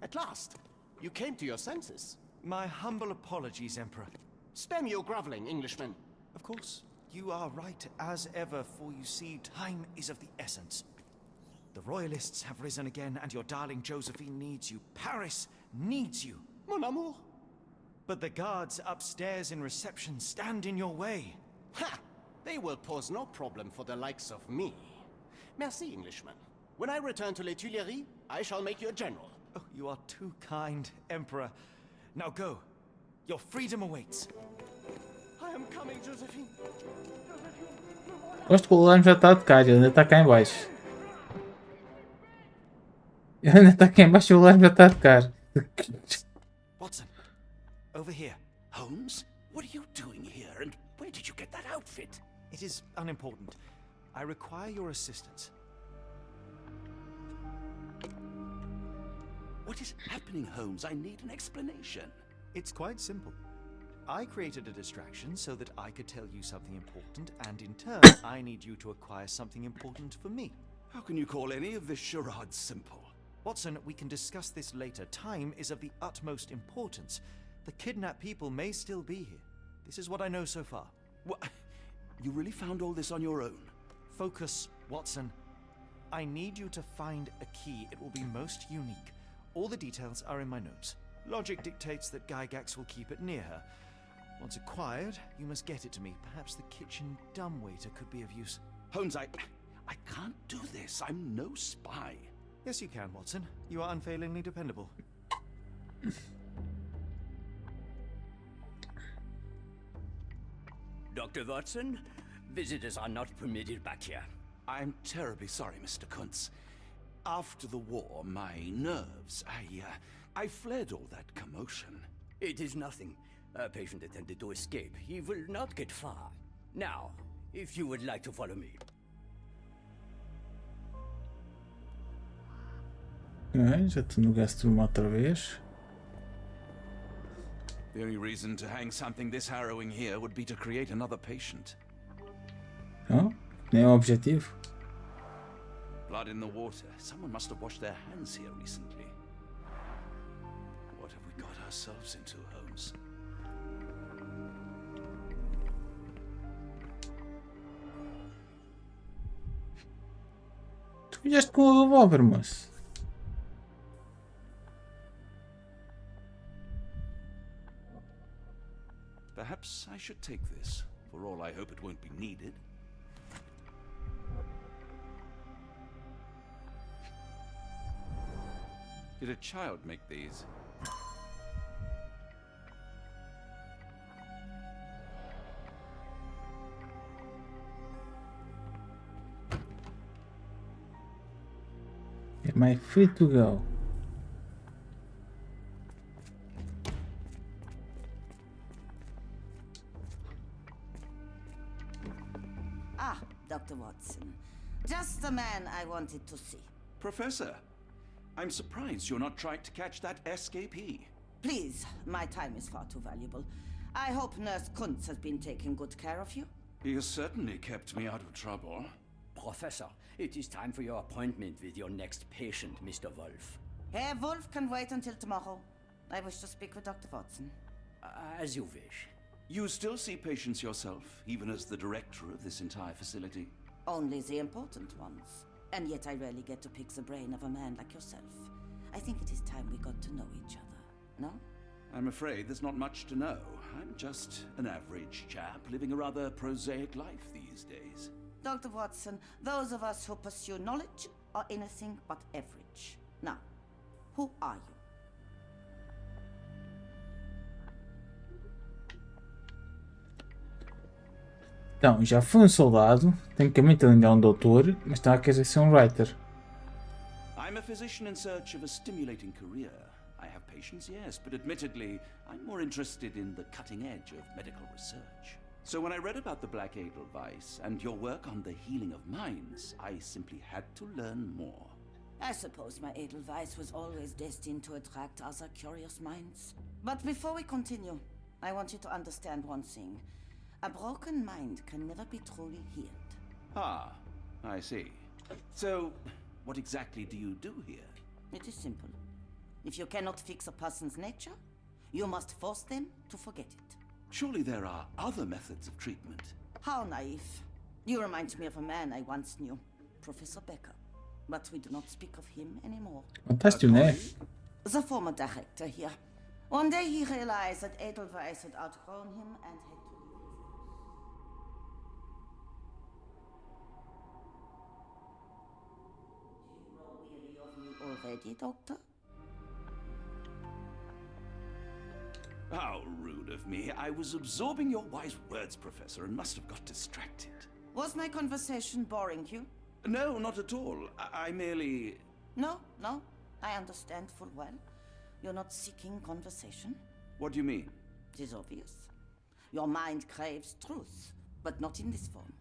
At last, you came to your senses. My humble apologies, Emperor. Spare me your groveling, Englishman. Of course, you are right as ever, for you see, time is of the essence. The royalists have risen again, and your darling Josephine needs you. Paris needs you. Mon amour. But the guards upstairs in reception stand in your way. Ha! They will pose no problem for the likes of me. Merci, Englishman. When I return to Les Tuileries, I shall make you a general. Oh, you are too kind, Emperor. Now go. Your freedom awaits. I am coming, Josephine. Gosto que o alarme já está a tocar, ele ainda está cá em baixo. Ele ainda está cá em baixo e o alarme já está a tocar. Watson, over here. Holmes? What are you doing here, and where did you get that outfit? It is unimportant. I require your assistance. What is happening, Holmes? I need an explanation. It's quite simple. I created a distraction so that I could tell you something important, and in turn, I need you to acquire something important for me. How can you call any of this charade simple? Watson, we can discuss this later. Time is of the utmost importance. The kidnapped people may still be here. This is what I know so far. What? You really found all this on your own? Focus, Watson. I need you to find a key. It will be most unique. All the details are in my notes. Logic dictates that Gygax will keep it near her. Once acquired, you must get it to me. Perhaps the kitchen dumbwaiter could be of use. Holmes, I can't do this. I'm no spy. Yes, you can, Watson. You are unfailingly dependable. Dr. Watson, visitors are not permitted back here. I'm terribly sorry, Mr. Kuntz. After the war, my nerves, I fled all that commotion. It is nothing. A patient attempted to escape. He will not get far. Now, if you would like to follow me. Já estou no gasto outra vez. The only reason to hang something this harrowing here would be to create another patient. Não? Nem é o objetivo. Blood in the water. Someone must have washed their hands here recently. What have we got ourselves into, Holmes? Tu vieste com o revólver, moço. Perhaps I should take this. For all I hope it won't be needed. Did a child make these? Am I free to go? Ah, Dr. Watson. Just the man I wanted to see. Professor, I'm surprised you're not trying to catch that escapee. Please, my time is far too valuable. I hope Nurse Kuntz has been taking good care of you. He has certainly kept me out of trouble. Professor, it is time for your appointment with your next patient, Mr. Wolf. Herr Wolf can wait until tomorrow. I wish to speak with Dr. Watson. As you wish. You still see patients yourself, even as the director of this entire facility? Only the important ones. And yet I rarely get to pick the brain of a man like yourself. I think it is time we got to know each other, no? I'm afraid there's not much to know. I'm just an average chap living a rather prosaic life these days. Dr. Watson, those of us who pursue knowledge are anything but average. Now, who are you? Então, já fui um soldado, tecnicamente ainda é um doutor, mas está a querer ser um writer. I'm a physician in search of a stimulating career. I have patients, yes, but admittedly, I'm more interested in the cutting edge of medical research. So when I read about the Black Edelweiss and your work on the healing of minds, I simply had to learn more. I suppose my Edelweiss was always destined to attract other curious minds. But before we continue, I want you to understand one thing. A broken mind can never be truly healed. Ah, I see. So, what exactly do you do here? It is simple. If you cannot fix a person's nature, you must force them to forget it. Surely there are other methods of treatment. How naive. You remind me of a man I once knew, Professor Becker. But we do not speak of him anymore. Fantástico, né? The former director here. One day he realized that Edelweiss had outgrown him and had to leave his post. Do you grow weary of me already, Doctor? How rude of me. I was absorbing your wise words, Professor, and must have got distracted. Was my conversation boring you? No, not at all. I merely... No, I understand full well. You're not seeking conversation. What do you mean? It is obvious. Your mind craves truth, but not in this form.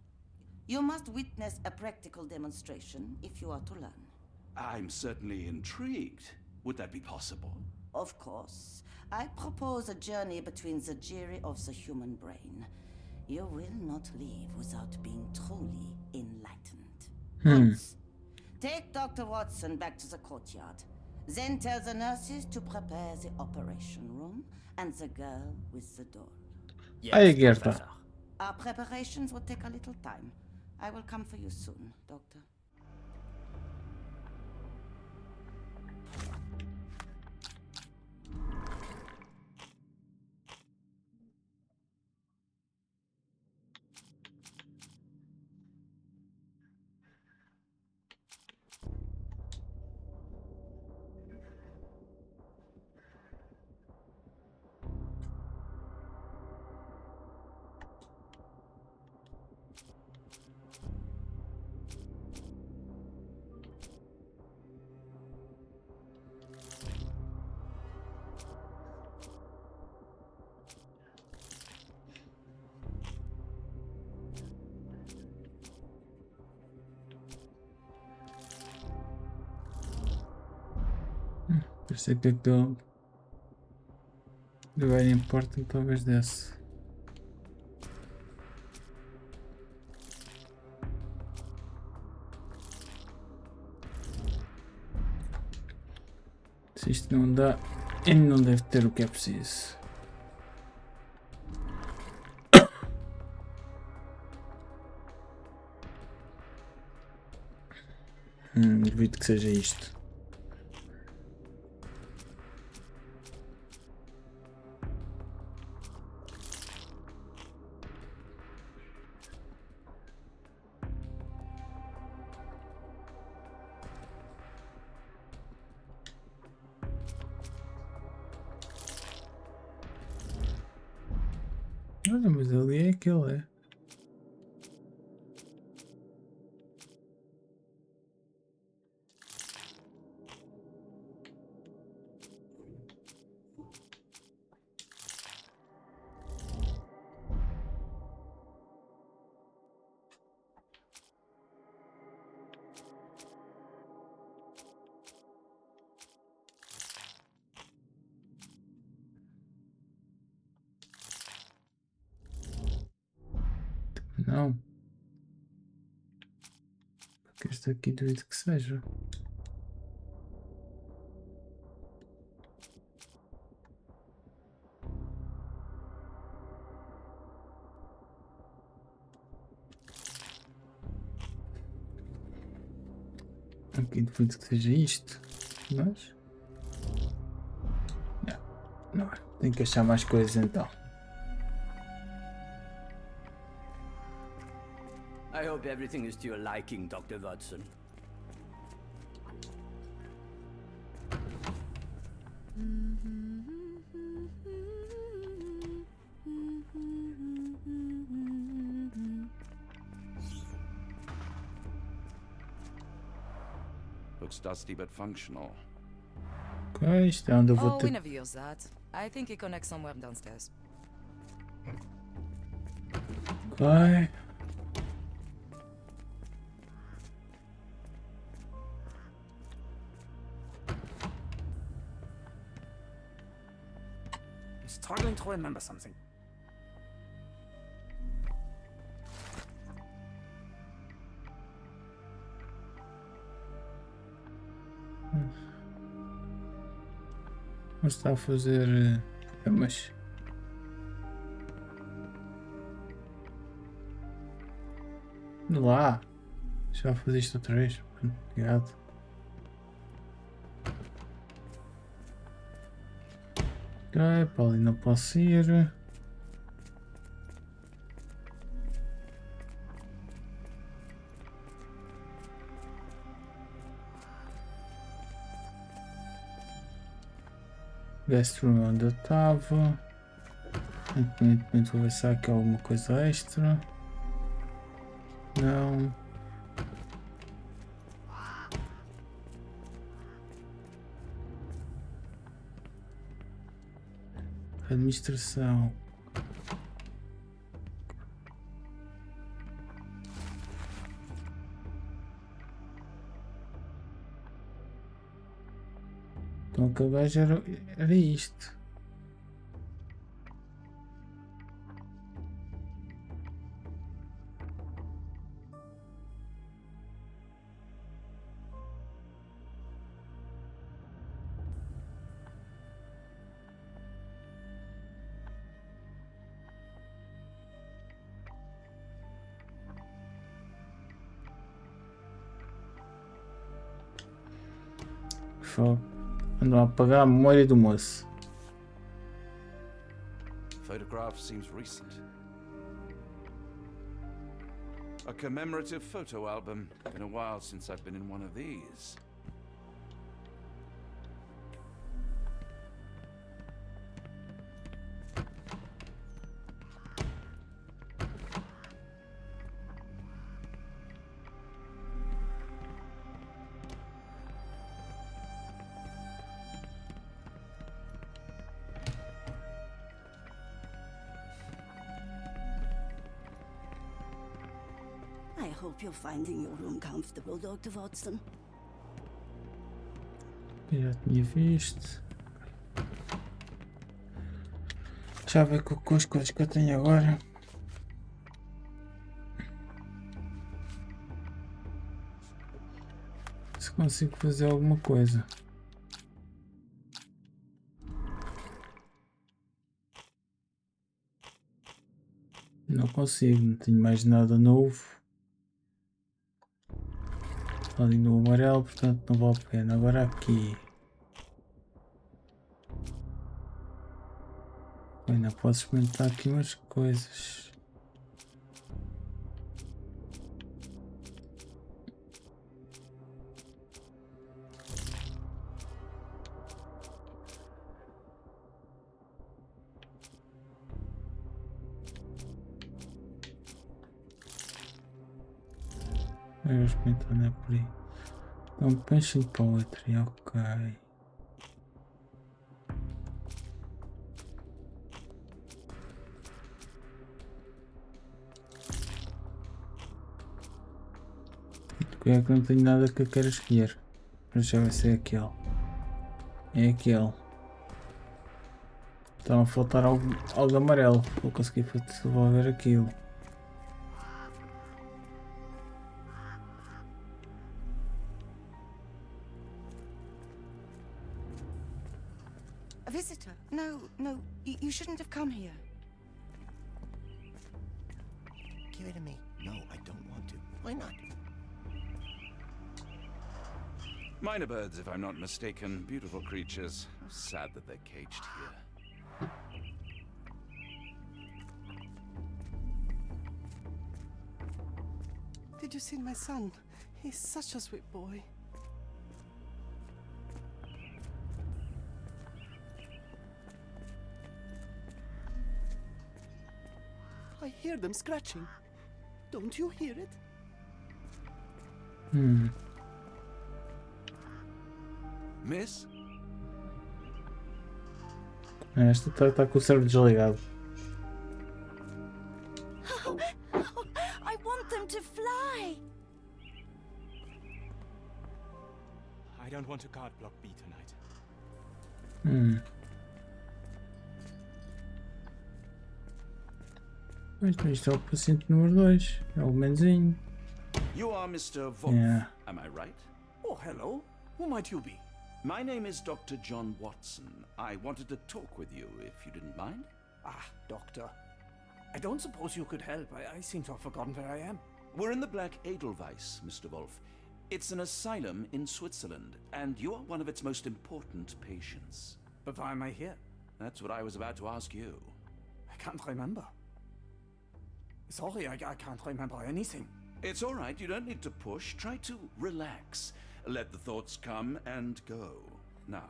You must witness a practical demonstration if you are to learn. I'm certainly intrigued. Would that be possible? Of course. I propose a journey between the jury of the human brain. You will not leave without being truly enlightened. Holmes, take Dr. Watson back to the courtyard. Then tell the nurses to prepare the operation room and the girl with the doll. Aí, Gerta. Our preparations will take a little time. I will come for you soon, Doctor. Pensei que do very important talvez desse. Se isto não dá, ele não deve ter o que é preciso. Duvido que seja isto. Olha, mas ali é aquele, é. Não. Porque este aqui duvido que seja. Aqui duvido que seja isto, mas não é. Tenho que achar mais coisas então. I hope everything is to your liking, Dr. Watson. Looks dusty but functional. Ok, isto é onde eu vou Oh, we ter. never use that. I think it connects somewhere downstairs. Ok. I'm struggling to remember something. Mas está a fazer. Mas. De lá. Já vou fazer isto outra vez. Obrigado. Ok, para ali não posso ir. Guest room onde eu estava. Independentemente, vou ver se há aqui alguma coisa extra. Não. Administração. Então aquele gajo era isto. Andam a apagar a memória do moço. Photograph seems recent. A commemorative photo album. Been a while since I've been in one of these. I hope you're finding your room comfortable, Dr. Watson. Já tinha visto. Já ver com as coisas que eu tenho agora. Se consigo fazer alguma coisa. Não consigo, não tenho mais nada novo. Ali no amarelo, portanto não vale a pena. Agora aqui. Ainda posso experimentar aqui umas coisas. Eu vou experimentar, não é por aí. Então, punching poetry, ok. É que não tenho nada que eu quero escolher. Mas já vai ser aquele. É aquele. Estava a faltar algo amarelo. Vou conseguir desenvolver aquilo. A visitor? No, you shouldn't have come here. Give it to me. No, I don't want to. Why not? Minor birds, if I'm not mistaken. Beautiful creatures. Sad that they're caged here. Did you see my son? He's such a sweet boy. I hear them scratching. Don't you hear it? Miss? Esta está com o cérebro desligado. I want them to fly. I don't want to card block B tonight. Então isto é o paciente número 2. É o menzinho. You are Mr. Wolf, Yeah. am I right? Oh, hello. Who might you be? My name is Dr. John Watson. I wanted to talk with you, if you didn't mind. Ah, doctor. I don't suppose you could help. I seem to have forgotten where I am. We're in the Black Edelweiss, Mr. Wolf. It's an asylum in Switzerland, and you are one of its most important patients. But why am I here? That's what I was about to ask you. I can't remember. Sorry, I can't remember anything. It's all right, you don't need to push. Try to relax. Let the thoughts come and go. Now,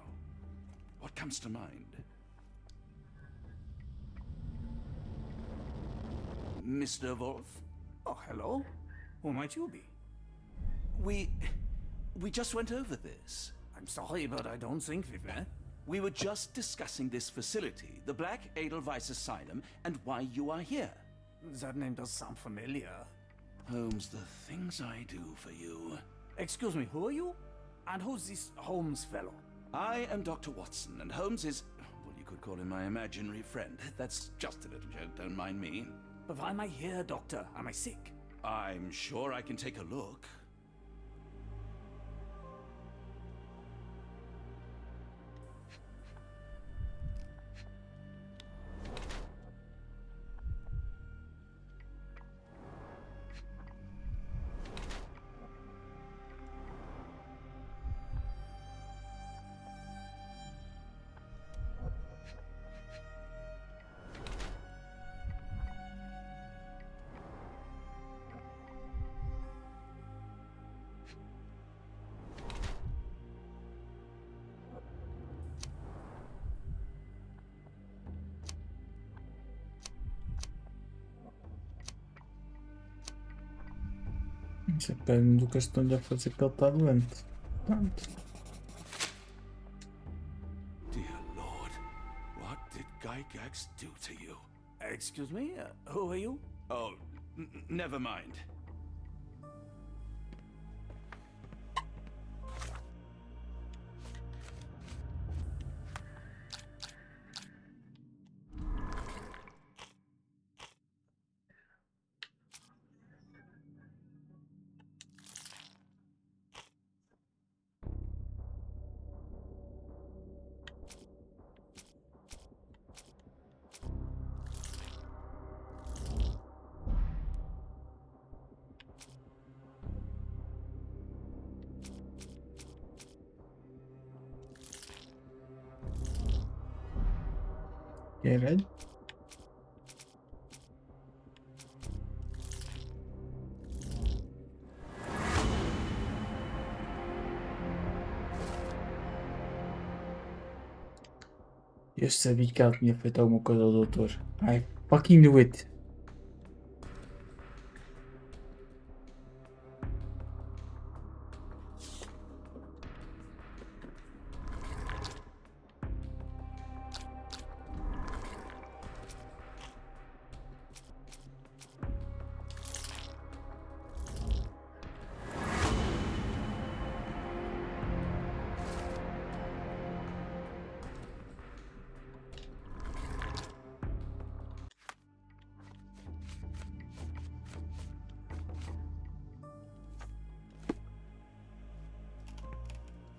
what comes to mind? Mr. Wolf? Oh, hello. Who might you be? We just went over this. I'm sorry, but I don't think we've met. We were just discussing this facility, the Black Edelweiss Asylum, and why you are here. That name does sound familiar. Holmes, the things I do for you. Excuse me, who are you? And who's this Holmes fellow? I am Dr. Watson, and Holmes is, well, you could call him my imaginary friend. That's just a little joke, don't mind me. But why am I here, doctor? Am I sick? I'm sure I can take a look. Depende do que estão a fazer que ele está doente. Pronto. Dear Lord, what did Gygax do to you? Excuse me, who are you? Oh, never mind. Caralho. Eu sabia que ela tinha feito alguma coisa ao doutor. I fucking knew it.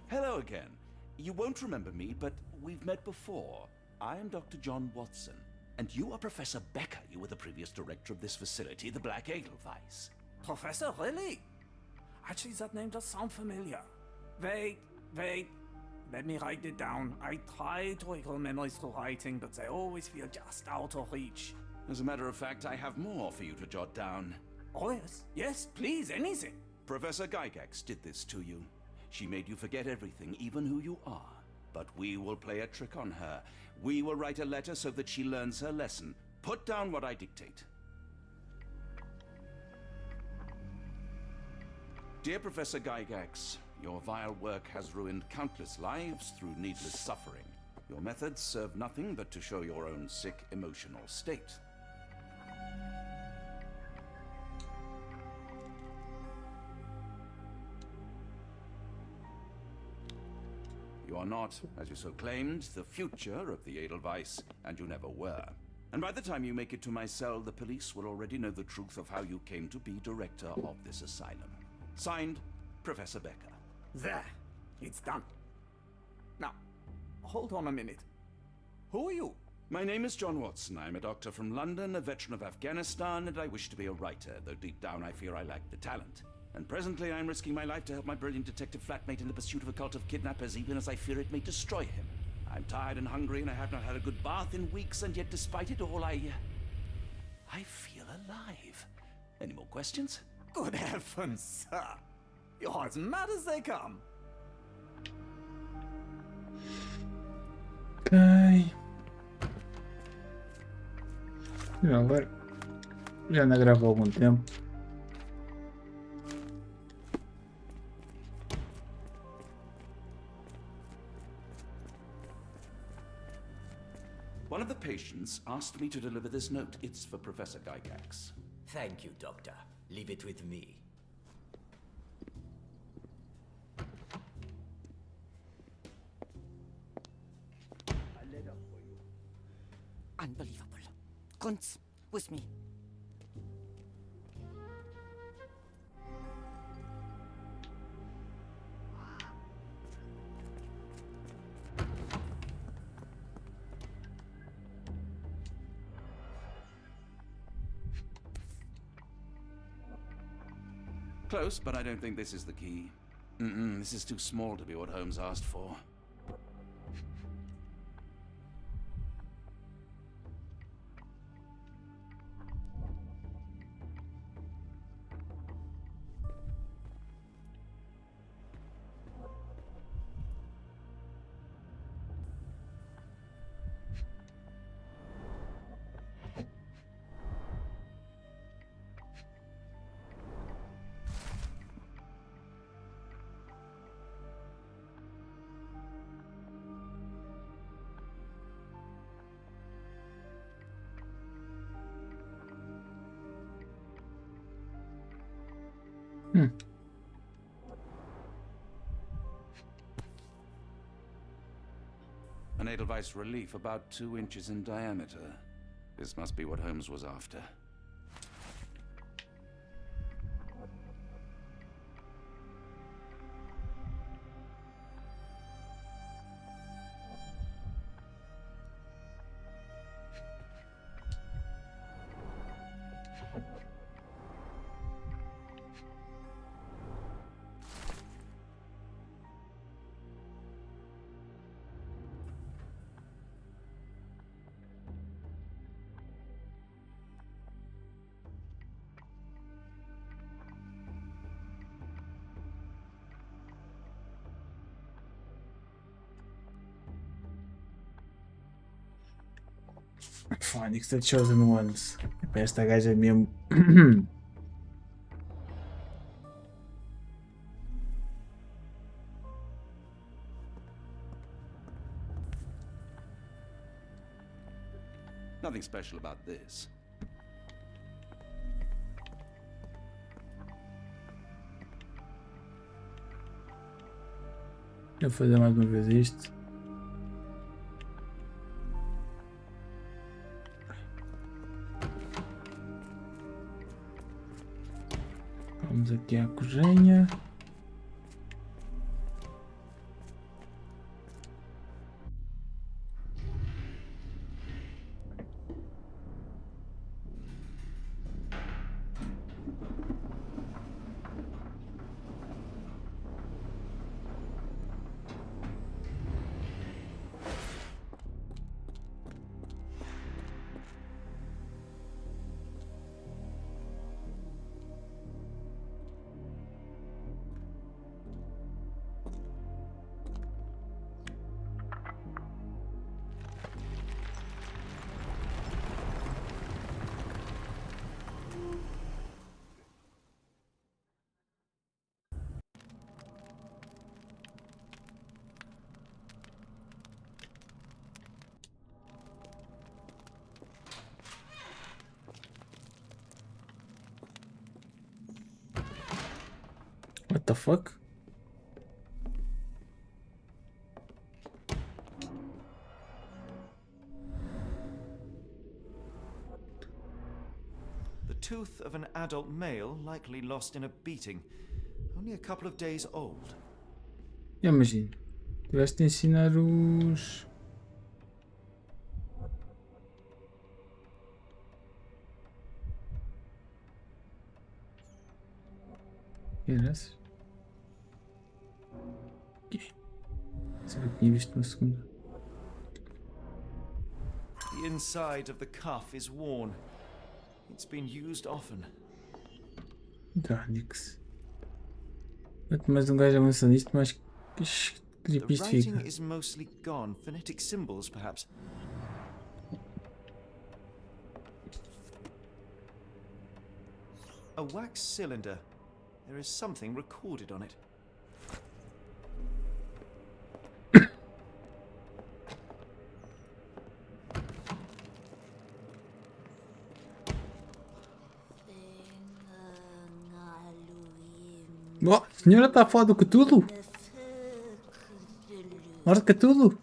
Hello again. You won't remember me, but we've met before. I am Dr. John Watson, and you are Professor Becker. You were the previous director of this facility, the Black Edelweiss. Professor, really? Actually, that name does sound familiar. Wait. Let me write it down. I try to recall memories through writing, but they always feel just out of reach. As a matter of fact, I have more for you to jot down. Oh, yes. Yes, please, anything. Professor Gygax did this to you. She made you forget everything, even who you are. But we will play a trick on her. We will write a letter so that she learns her lesson. Put down what I dictate. Dear Professor Gygax, your vile work has ruined countless lives through needless suffering. Your methods serve nothing but to show your own sick emotional state. You are not, as you so claimed, the future of the Edelweiss, and you never were. And by the time you make it to my cell, the police will already know the truth of how you came to be director of this asylum. Signed, Professor Becker. There. It's done. Now, hold on a minute. Who are you? My name is John Watson. I'm a doctor from London, a veteran of Afghanistan, and I wish to be a writer, though deep down I fear I lack the talent. And presently I'm risking my life to help my brilliant detective flatmate in the pursuit of a cult of kidnappers, even as I fear it may destroy him. I'm tired and hungry, and I have not had a good bath in weeks, and yet despite it all, I feel alive. Any more questions? Good heavens, sir. You're as mad as they come. Ok. Agora já anda a gravar há algum tempo. One of the patients asked me to deliver this note. It's for Professor Gygax. Thank you, Doctor. Leave it with me. Unbelievable. Kunz, with me. Close, but I don't think this is the key. This is too small to be what Holmes asked for. An Edelweiss relief about 2 inches in diameter. This must be what Holmes was after. Phonics, the chosen ones. Esta gaja é mesmo. Nothing special about this. Vou fazer mais uma vez isto. Vamos aqui à cozinha. What the fuck? The tooth of an adult male, likely lost in a beating. Only a couple of days old. Eu imagino. Tiveste de ensinar os... Graças. Será que tinha visto na segunda? The inside of the cuff is worn. It's been used often. Dranix. Quanto mais um gajo avança nisto, mais The creepy isto writing fica. is mostly gone. Phonetic symbols, perhaps. A wax cylinder. There is something recorded on it. Oh, a senhora está a falar do Cthulhu? Hora de Cthulhu?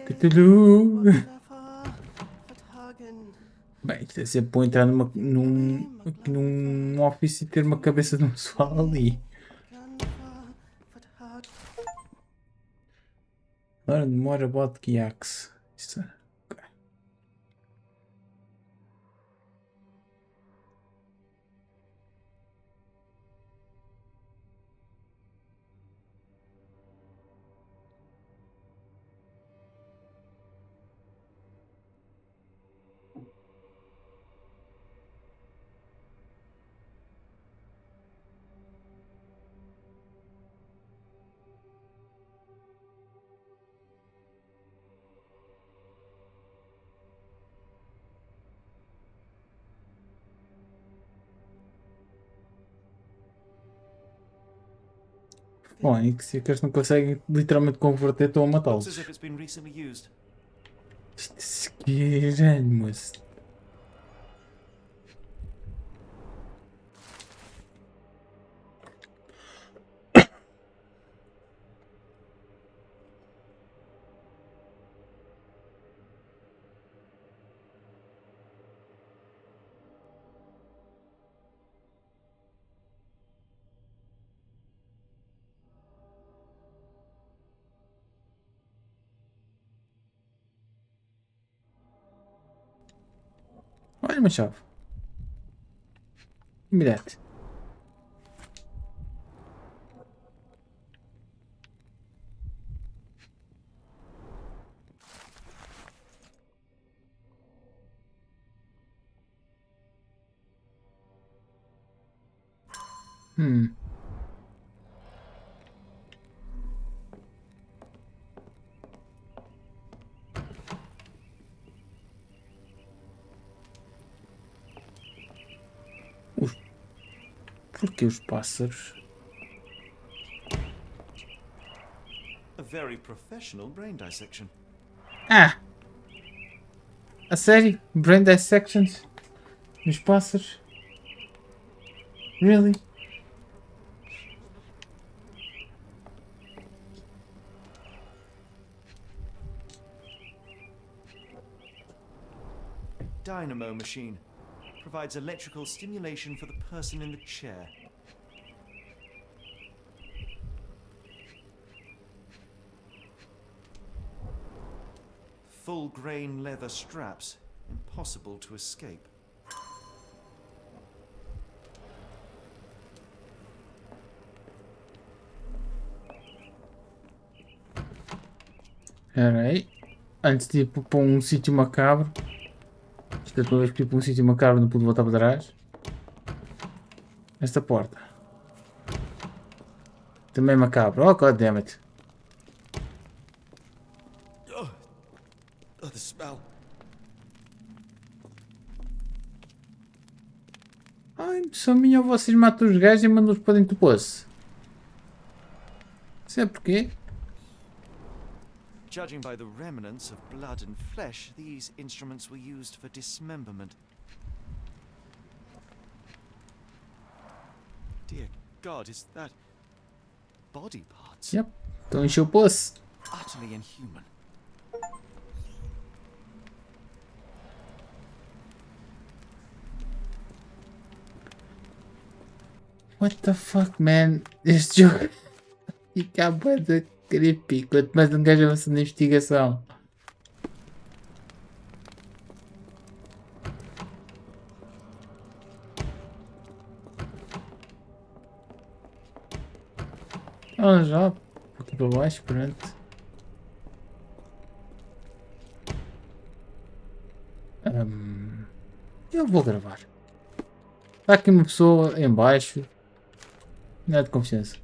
Cthulhu! Bem, isto é sempre bom entrar num office e ter uma cabeça de um pessoal ali. Ora, demora bot que axe. Isso é... Bom, e que se aqueles não conseguem literalmente converter, estão a matá-los. Looks as if it's been recently used. Isto é grande, moço. Olha uma chave. Me dá. Porquê os pássaros? A very professional brain dissection. Ah! A sério? Brain dissections? Nos pássaros? Really? Dynamo machine. Provides electrical stimulation for the person in the chair. Full grain leather straps. Impossible to escape. Espera aí. Antes de ir para um sítio macabro. Isto é a primeira vez que ir para um sítio macabro, não pude voltar para trás. Esta porta. Também macabro. Oh, god damn it. Oh, the smell. Ai, só minha, vocês matam os gajos e mandam-os para dentro do poço. Sabe porquê? Judging by the remnants of blood and flesh, these instruments were used for dismemberment. Dear God, is that body parts? Yep. Então encheu o poço. Utterly inhuman. What the fuck, man? Este jogo fica a bué de creepy. Quanto mais um gajo avança na investigação. Vamos já. Aqui para baixo, pronto. Eu vou gravar. Está aqui uma pessoa em baixo. Não é de confiança.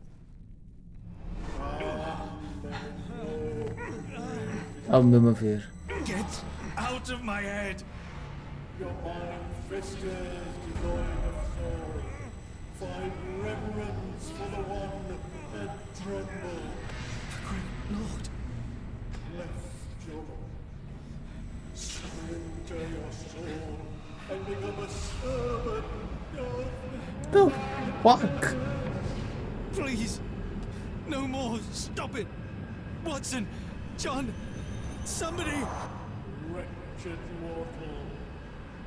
Ao mesmo a ver. Get out of my head! Your mind festers devoid of soul. Find reverence for the one that tremble. Lord. Left your surrender your soul and become a servant of The fuck? Please! No more! Stop it! Watson! John! Somebody! wretched mortal.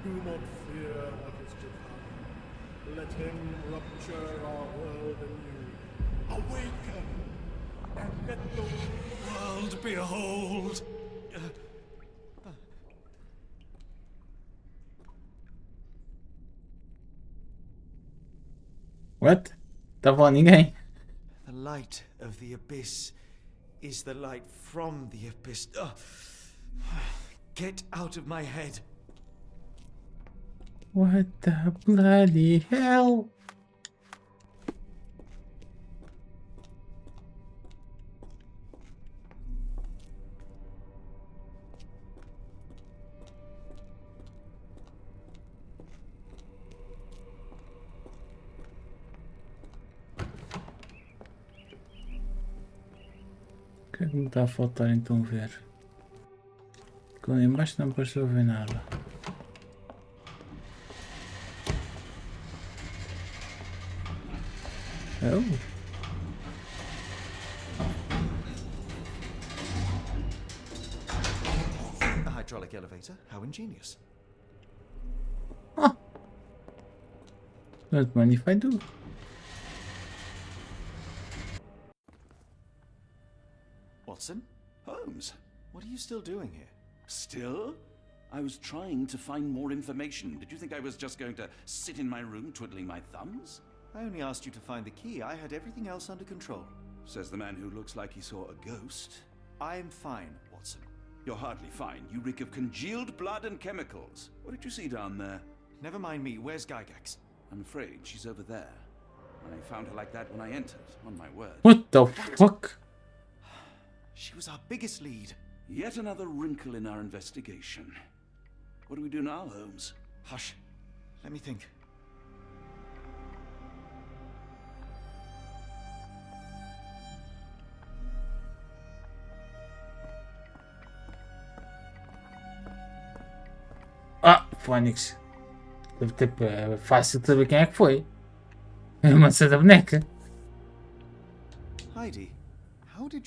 Do not fear what is to come. Let him rupture our world anew. Awaken and let the World behold! What? Tá falando ninguém? The light of the abyss is the light from the abyss. Get out of my head. What the bloody hell? O que é que me está a faltar então ver? Porque lá embaixo não pareceu ver nada. Oh. A hydraulic elevator? How ingenious. Don't mind if I do. Watson? Holmes, What are you still doing here? still? I was trying to find more information. Did you think I was just going to sit in my room twiddling my thumbs? I only asked you to find the key. I had everything else under control. Says the man who looks like he saw a ghost. I'm fine, Watson. You're hardly fine. You reek of congealed blood and chemicals. What did you see down there? Never mind me. Where's Gygax? I'm afraid she's over there. I found her like that when I entered, on my word. What the fuck? She was our biggest lead. Yet another wrinkle in our investigation. What do we do now, Holmes? Hush. Let me think. Ah, Fónix. Deve ter, é fácil de saber quem é que foi. É uma da boneca. Heidi, how did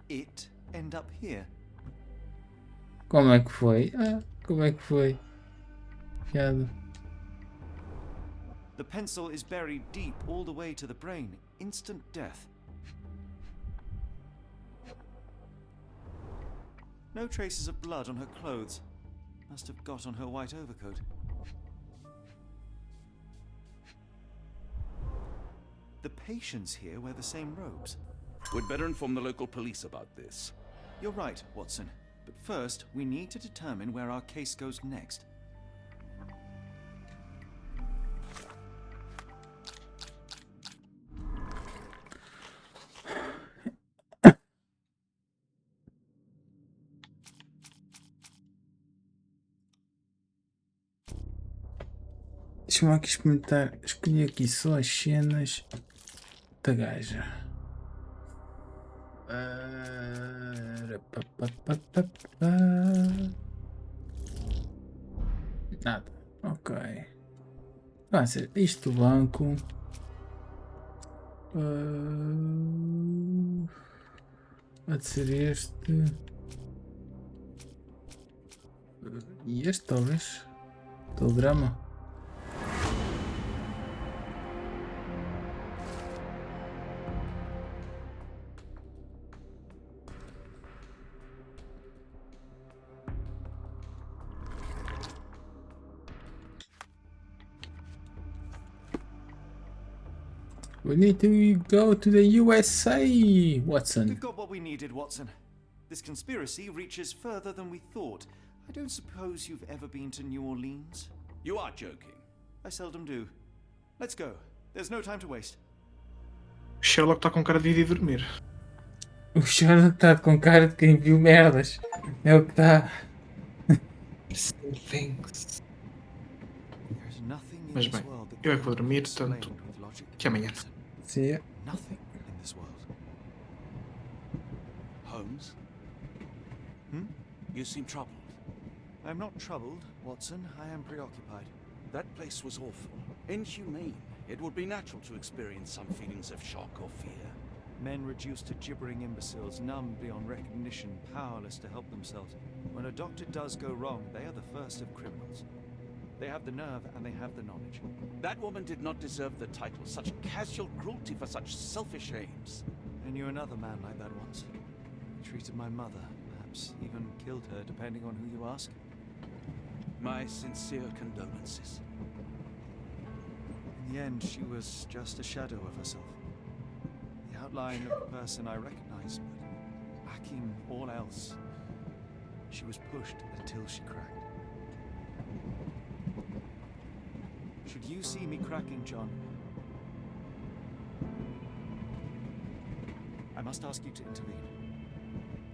it end up here? Como é que foi? Ah, como é que foi? Piada. The pencil is buried deep all the way to the brain. Instant death. No traces of blood on her clothes. Must have got on her white overcoat. The patients here wear the same robes. We'd better inform the local police about this. You're right, Watson. But first, we need to determine where our case goes next. Deixa-me aqui experimentar. Escolhi aqui só as cenas da gaja. Nada. Ok. Vai ser isto do banco. Há de ser este. E este talvez. Telegrama. We need to go to the USA, Watson. We've got what we needed, Watson. This conspiracy reaches further than we thought. I don't suppose you've ever been to New Orleans? You are joking. I seldom do. Let's go. There's no time to waste. Sherlock está com cara de ir dormir. O Sherlock está com cara de quem viu merdas. É o que está. Mas bem, eu é que vou dormir, tanto que amanhã. Sim. Nothing in this world. Holmes? You seem troubled. I'm not troubled, Watson. I am preoccupied. That place was awful. Inhumane. It would be natural to experience some feelings of shock or fear. Men reduced to gibbering imbeciles, numb beyond recognition, powerless to help themselves. When a doctor does go wrong, they are the first of criminals. They have the nerve and they have the knowledge. That woman did not deserve the title. Such casual cruelty for such selfish aims. I knew another man like that once. He treated my mother, perhaps even killed her, depending on who you ask. My sincere condolences. In the end, she was just a shadow of herself. The outline of the person I recognized, but lacking all else. She was pushed until she cracked. Should you see me cracking, John, I must ask you to intervene.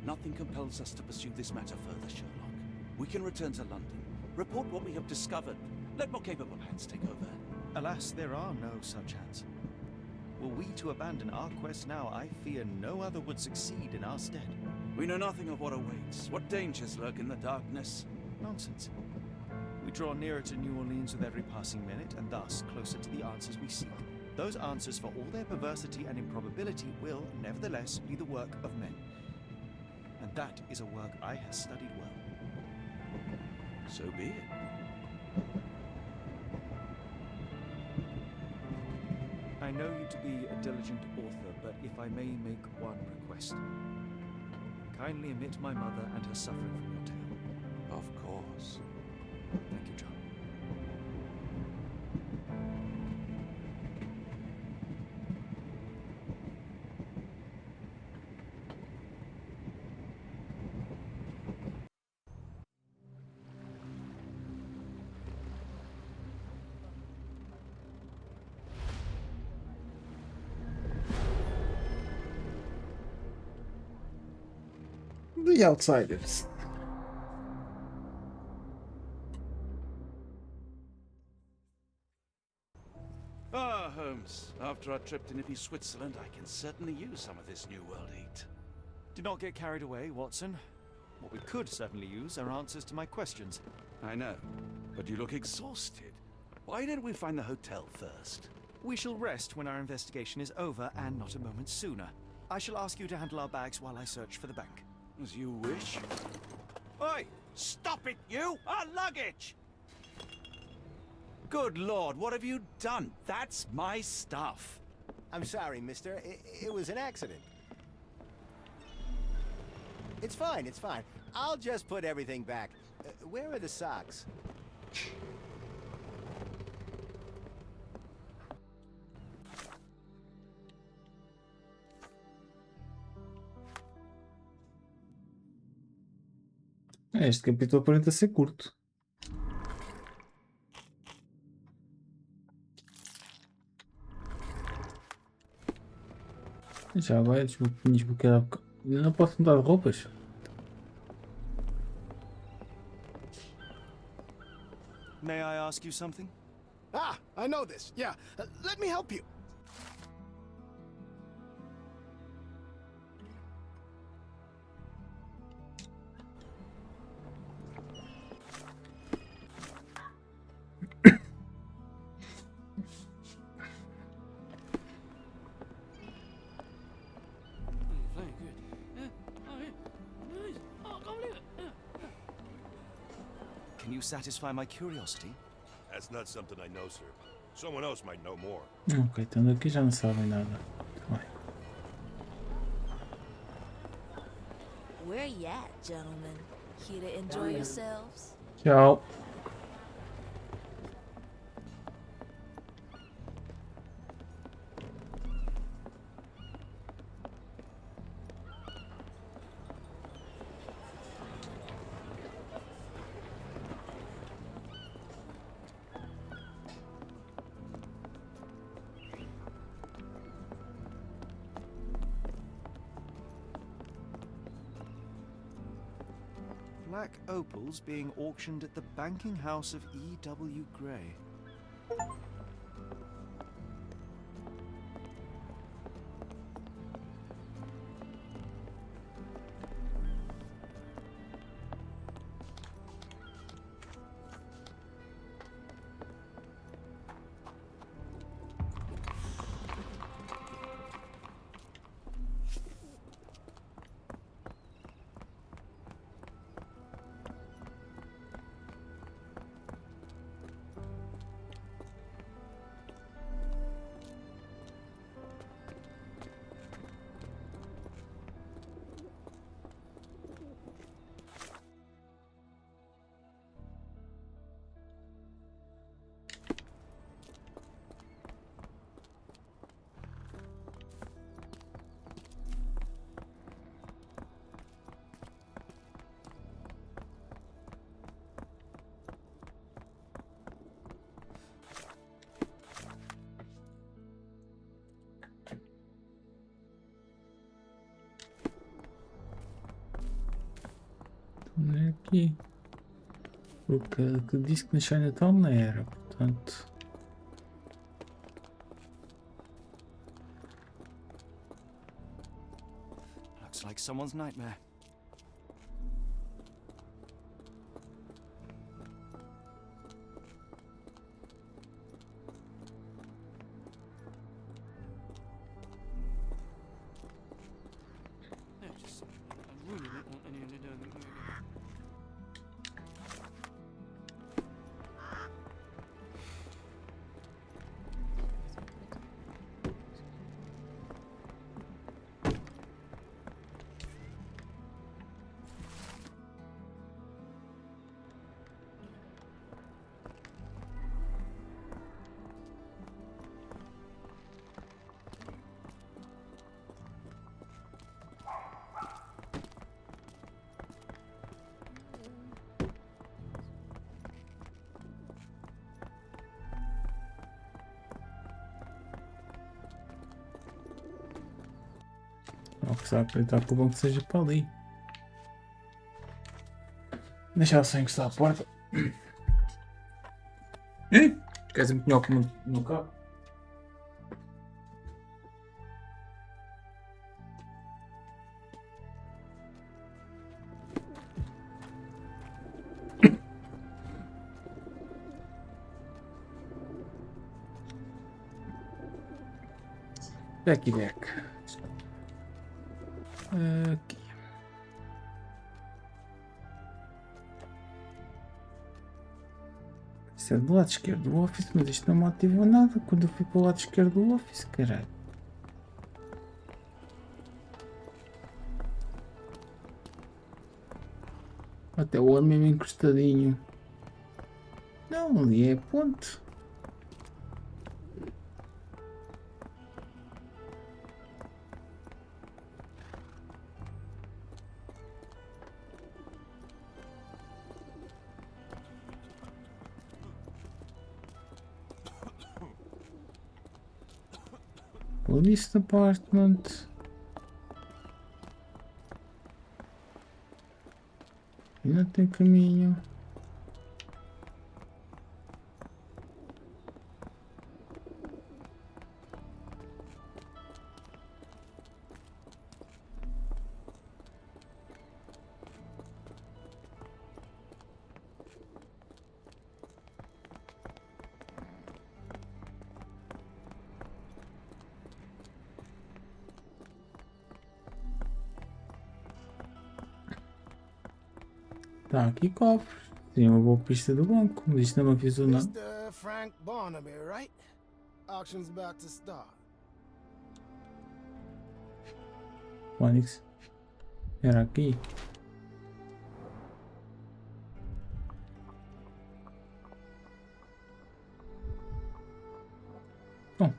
Nothing compels us to pursue this matter further, Sherlock. We can return to London, report what we have discovered. Let more capable hands take over. Alas, there are no such hands. Were we to abandon our quest now, I fear no other would succeed in our stead. We know nothing of what awaits. What dangers lurk in the darkness? Nonsense. We draw nearer to New Orleans with every passing minute, and thus closer to the answers we seek. Those answers, for all their perversity and improbability, will, nevertheless, be the work of men. And that is a work I have studied well. So be it. I know you to be a diligent author, but if I may make one request. Kindly omit my mother and her suffering from your tale. Of course. Thank you, John. The Outsiders. Ah, Holmes. After our trip to nippy Switzerland, I can certainly use some of this New World heat. Do not get carried away, Watson. What we could certainly use are answers to my questions. I know, but you look exhausted. Why didn't we find the hotel first? We shall rest when our investigation is over, and not a moment sooner. I shall ask you to handle our bags while I search for the bank. As you wish. Oi! Stop it, you! Our luggage! Good Lord, what have you done? That's my stuff. I'm sorry, mister. It was an accident. It's fine, it's fine. I'll just put everything back. Where are the socks? Este capítulo aparenta ser curto. Já vai desbloquear. Eu não posso mudar de roupas. May I ask you something? Ah, I know this. Yeah, let me help you. satisfy my curiosity? That's not something I know, sir. Someone else might know more. Ok, então daqui já não sabem nada. Bem. Where you at, gentlemen? Here to enjoy yourselves? Tchau. Black opals being auctioned at the banking house of E.W. Gray. Não é aqui. Porque que disse que na Chinatown não era, portanto. Looks like someone's nightmare. Não precisava acreditar que o banco seja para ali. Deixa ela só encostar a porta. Queres um pinhoco no carro? Back. Aqui. Isso é do lado esquerdo do Office, mas isto não me ativou nada quando eu fui para o lado esquerdo do Office, caralho. Até o homem mesmo encostadinho. Não, ali é a ponte. Police Department. Ainda tem caminho. Tá, aqui cofres. Sim, uma boa pista do banco, mas isto não me avisou nada. Mr. Frank Barnaby, right? Auction's about to start. Onix. Era aqui. Bom.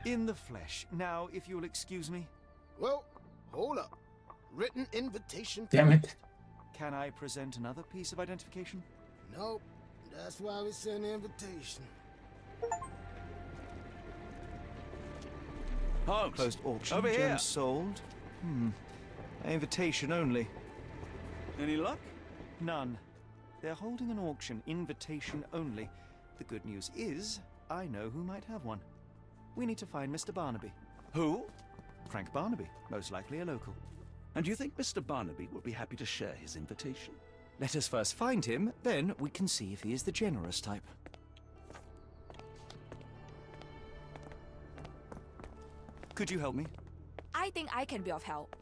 In the flesh. Now, if you'll excuse me. Well, hold up. Written invitation. Damn it. Can I present another piece of identification? Nope. That's why we send the invitation. Holmes, Closed auction. over here. Gems sold. Invitation only. Any luck? None. They're holding an auction. Invitation only. The good news is, I know who might have one. We need to find Mr. Barnaby. Who? Frank Barnaby, most likely a local. And you think Mr. Barnaby will be happy to share his invitation? Let us first find him, then we can see if he is the generous type. Could you help me? I think I can be of help.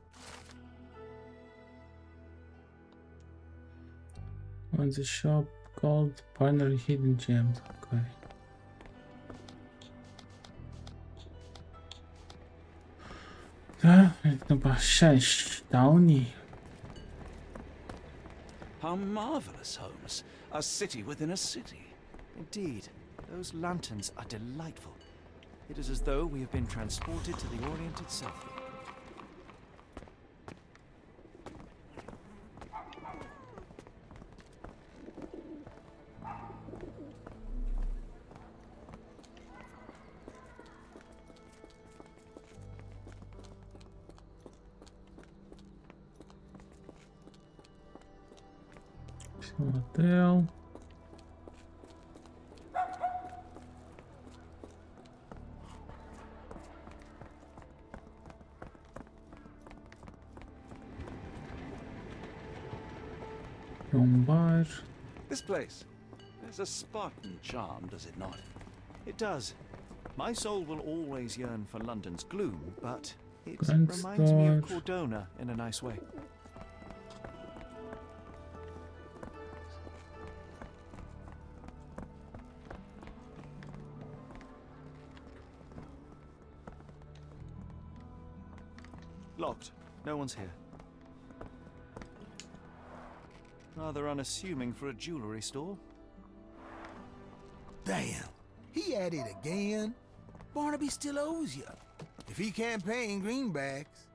On the shop called Partner Hidden Gems. Okay. Tá, então para Downey. How marvelous, Holmes. A city within a city. Indeed, those lanterns are delightful. It is as though we have been transported to the Orient itself. Hotel. Bar. This place. There's a Spartan charm, does it not? It does. My soul will always yearn for London's gloom, but it Grand reminds me of Star. Cordona in a nice way. Locked. No one's here. Rather unassuming for a jewelry store. Damn. He at it again. Barnaby still owes you. If he can't pay in greenbacks,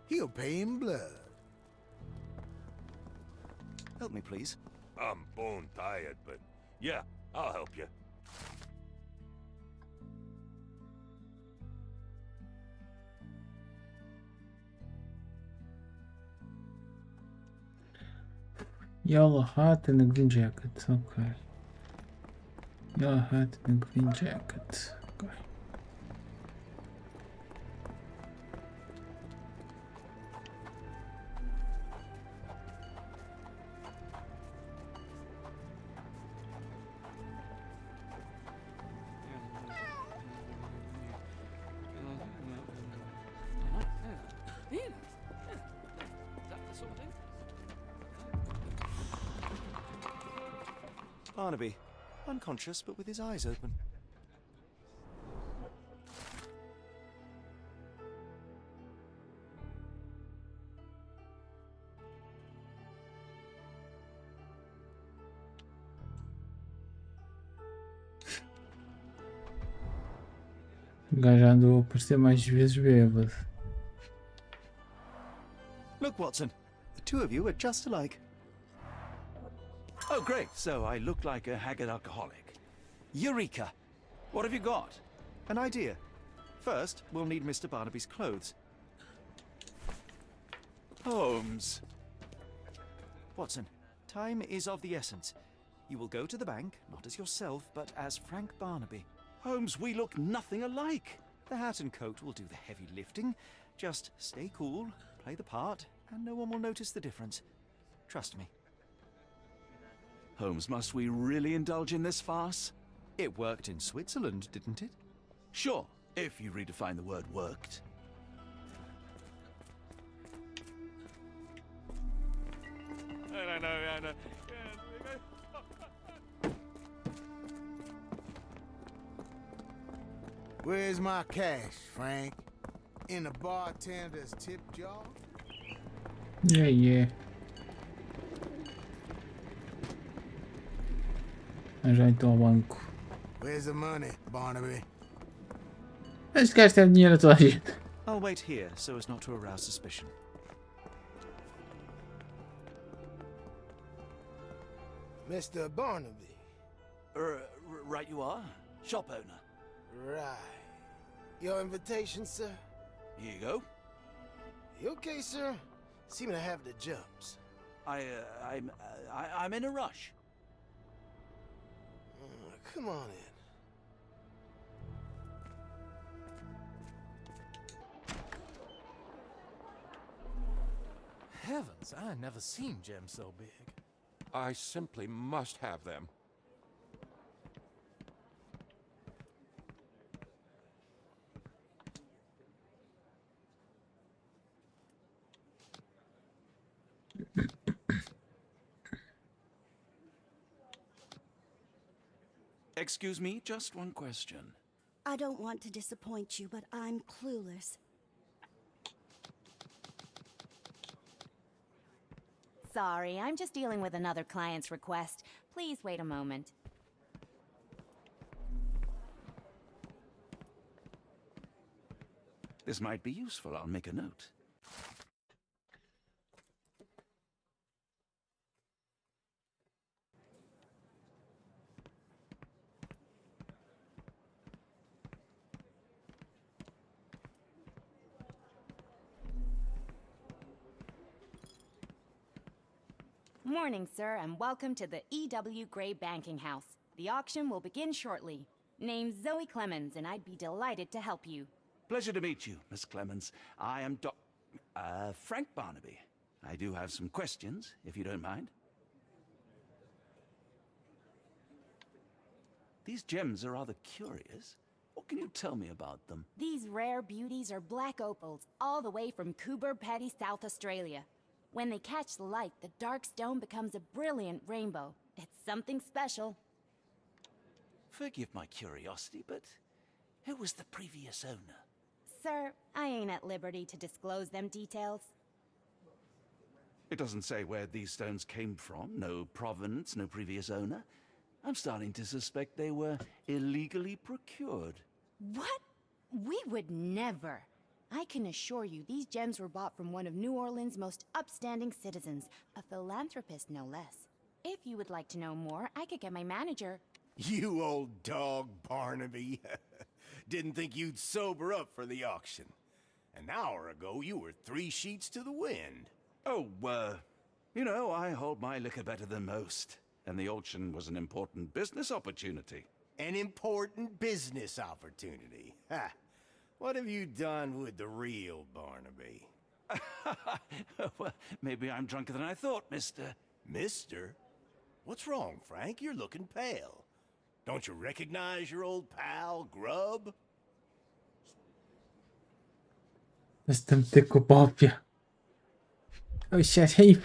he'll pay in blood. Help me, please. I'm bone tired, but yeah, I'll help you. Yellow hat and a green jacket. Okay. Yellow hat and a green jacket. Okay. Barnaby, unconscious but with his eyes open. O gajo andou a aparecer mais vezes bêbado. Look Look, Watson. The two of you are just alike. Oh, great. So I look like a haggard alcoholic. Eureka! What have you got? An idea. First, we'll need Mr. Barnaby's clothes. Holmes. Watson, time is of the essence. You will go to the bank, not as yourself, but as Frank Barnaby. Holmes, we look nothing alike. The hat and coat will do the heavy lifting. Just stay cool, play the part, and no one will notice the difference. Trust me. Holmes, must we really indulge in this farce? It worked in Switzerland, didn't it? Sure, if you redefine the word worked. I know. Where's my cash, Frank? In the bartender's tip jar? Yeah. Já então ao banco. Where's the money, Barnaby? Este gajo tem dinheiro a toda a gente. I'll wait here so as not to arouse suspicion. Mr. Barnaby. Right you are. Shop owner. Right. Your invitation, sir? Here you go. You okay, sir? Seem to have the jumps. I'm in a rush. Come on in. Heavens, I never seen gems so big. I simply must have them. Excuse me, just one question. I don't want to disappoint you, but I'm clueless. Sorry, I'm just dealing with another client's request. Please wait a moment. This might be useful. I'll make a note. Morning, sir, and welcome to the E.W. Gray Banking House. The auction will begin shortly. Name's Zoe Clemens, and I'd be delighted to help you. Pleasure to meet you, Miss Clemens. I am Frank Barnaby. I do have some questions, if you don't mind. These gems are rather curious. What can you tell me about them? These rare beauties are black opals, all the way from Coober Pedy, South Australia. When they catch the light, the dark stone becomes a brilliant rainbow. It's something special. Forgive my curiosity, but who was the previous owner? Sir, I ain't at liberty to disclose them details. It doesn't say where these stones came from. No provenance, no previous owner. I'm starting to suspect they were illegally procured. What? We would never. I can assure you these gems were bought from one of New Orleans' most upstanding citizens, a philanthropist no less. If you would like to know more, I could get my manager. You old dog, Barnaby. Didn't think you'd sober up for the auction. An hour ago, you were 3 sheets to the wind. Oh, you know, I hold my liquor better than most. And the auction was an important business opportunity. An important business opportunity? Ha! What have you done with the real Barnaby? Well, maybe I'm drunker than I thought, mister. Mister? What's wrong, Frank? You're looking pale. Don't you recognize your old pal, Grub? Jestem tylko Bobia. Oh shit, hey.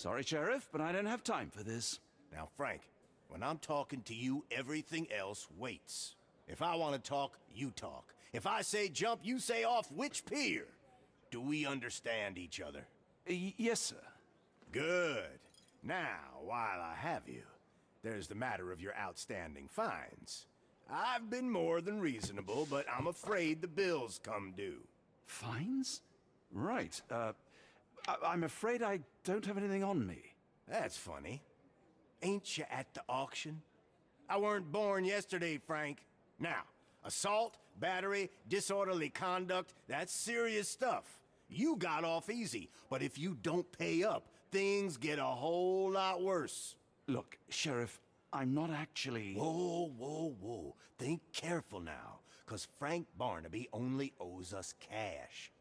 Sorry, Sheriff, but I don't have time for this. Now, Frank, when I'm talking to you, everything else waits. If I want to talk, you talk. If I say jump, you say off which pier. Do we understand each other? Yes, sir. Good. Now, while I have you, there's the matter of your outstanding fines. I've been more than reasonable, but I'm afraid the bills come due. Fines? Right. I'm afraid I don't have anything on me. That's funny. Ain't you at the auction? I weren't born yesterday, Frank. Now, assault, battery, disorderly conduct, that's serious stuff. You got off easy, but if you don't pay up, things get a whole lot worse. Look, Sheriff, I'm not actually... Whoa, whoa, whoa. Think careful now, 'cause Frank Barnaby only owes us cash.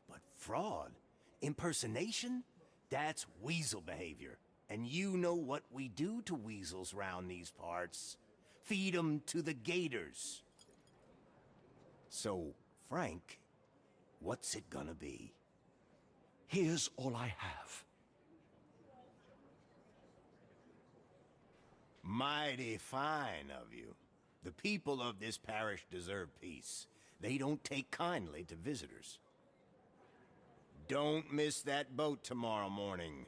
But fraud, impersonation, that's weasel behavior. And you know what we do to weasels round these parts. Feed 'em to the gators. So, Frank, what's it gonna be? Here's all I have. Mighty fine of you. The people of this parish deserve peace. They don't take kindly to visitors. Don't miss that boat tomorrow morning,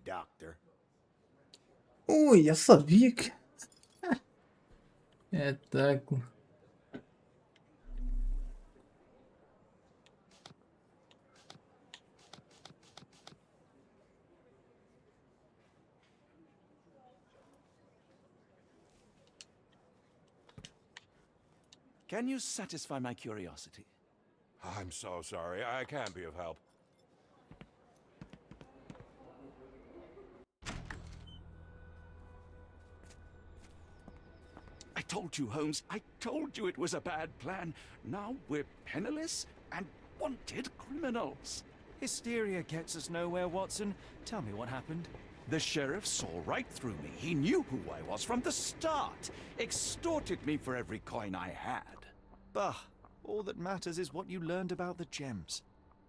Doctor. Ui, eu sabia que... Espetáculo. Can you satisfy my curiosity? I'm so sorry. I can't be of help. I told you, Holmes. I told you it was a bad plan. Now we're penniless and wanted criminals. Hysteria gets us nowhere, Watson. Tell me what happened. The sheriff saw right through me. He knew who I was from the start. Extorted me for every coin I had. Bah, all that matters is what you learned about the gems.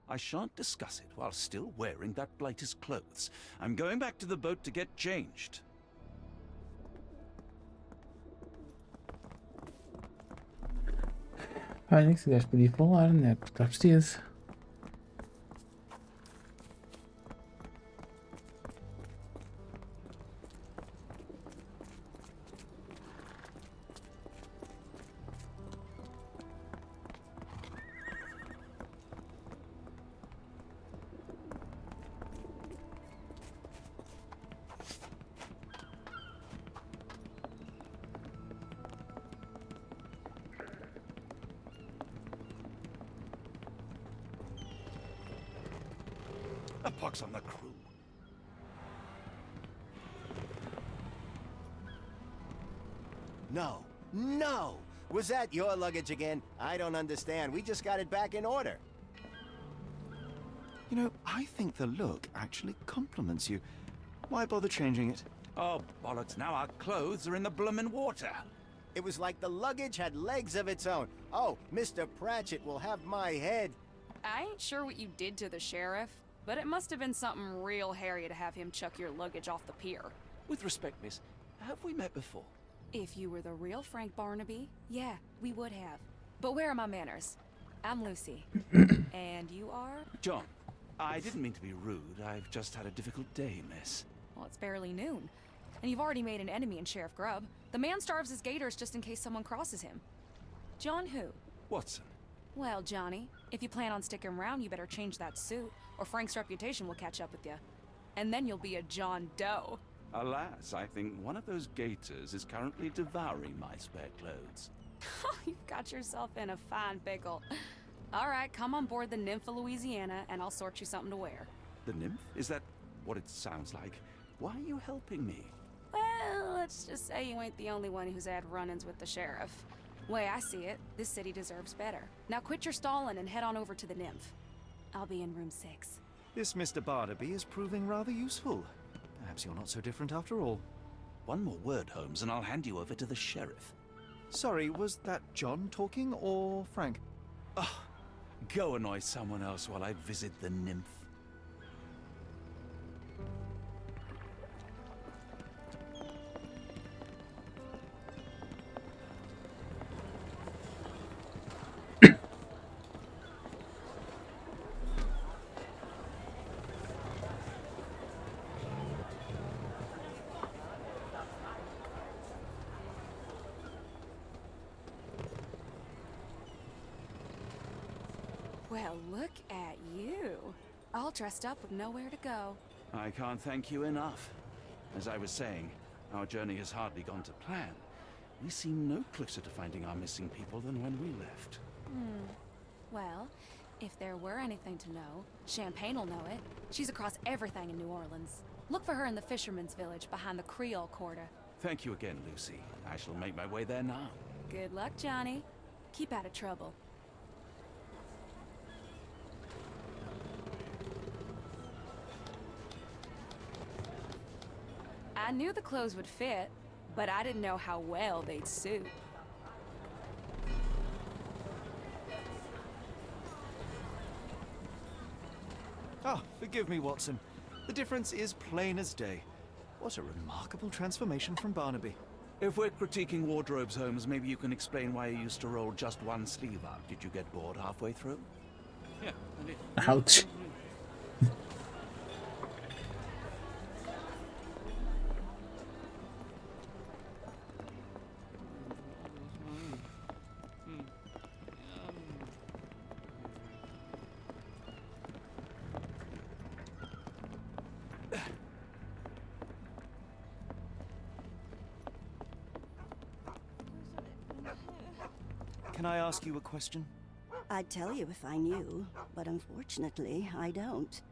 I shan't discuss it while still wearing that blighter's clothes. I'm going back to the boat to get changed. Olha que esse gajo podia falar, né? Porque está preciso. A pox on the crew. No, no! Was that your luggage again? I don't understand. We just got it back in order. You know, I think the look actually compliments you. Why bother changing it? Oh, bollocks, now our clothes are in the bloomin' water. It was like the luggage had legs of its own. Oh, Mr. Pratchett will have my head. I ain't sure what you did to the sheriff, but it must have been something real hairy to have him chuck your luggage off the pier. With respect, miss, have we met before? If you were the real Frank Barnaby, yeah, we would have. But where are my manners? I'm Lucy. And you are? John. I didn't mean to be rude. I've just had a difficult day, miss. Well, it's barely noon. And you've already made an enemy in Sheriff Grubb. The man starves his gators just in case someone crosses him. John who? Watson. Well, Johnny, if you plan on sticking around, you better change that suit, or Frank's reputation will catch up with you. And then you'll be a John Doe. Alas, I think one of those gators is currently devouring my spare clothes. You've got yourself in a fine pickle. All right, come on board the Nymph of Louisiana, and I'll sort you something to wear. The nymph? Is that what it sounds like? Why are you helping me? Well, let's just say you ain't the only one who's had run-ins with the sheriff. Way I see it, this city deserves better. Now quit your stalling and head on over to the Nymph. I'll be in room 6. This Mr. Barnaby is proving rather useful. Perhaps you're not so different after all. One more word, Holmes, and I'll hand you over to the sheriff. Sorry, was that John talking or Frank? Oh, go annoy someone else while I visit the nymph. Well, look at you. All dressed up with nowhere to go. I can't thank you enough. As I was saying, our journey has hardly gone to plan. We seem no closer to finding our missing people than when we left. Well, if there were anything to know, Champagne will know it. She's across everything in New Orleans. Look for her in the fisherman's village behind the Creole Quarter. Thank you again, Lucy. I shall make my way there now. Good luck, Johnny. Keep out of trouble. I knew the clothes would fit, but I didn't know how well they'd suit. Ah, forgive me, Watson. The difference is plain as day. What a remarkable transformation from Barnaby. If we're critiquing wardrobes, Holmes, maybe you can explain why you used to roll just one sleeve up. Did you get bored halfway through? Yeah. Ouch. Can I ask you a question? I'd tell you if I knew, but unfortunately, I don't.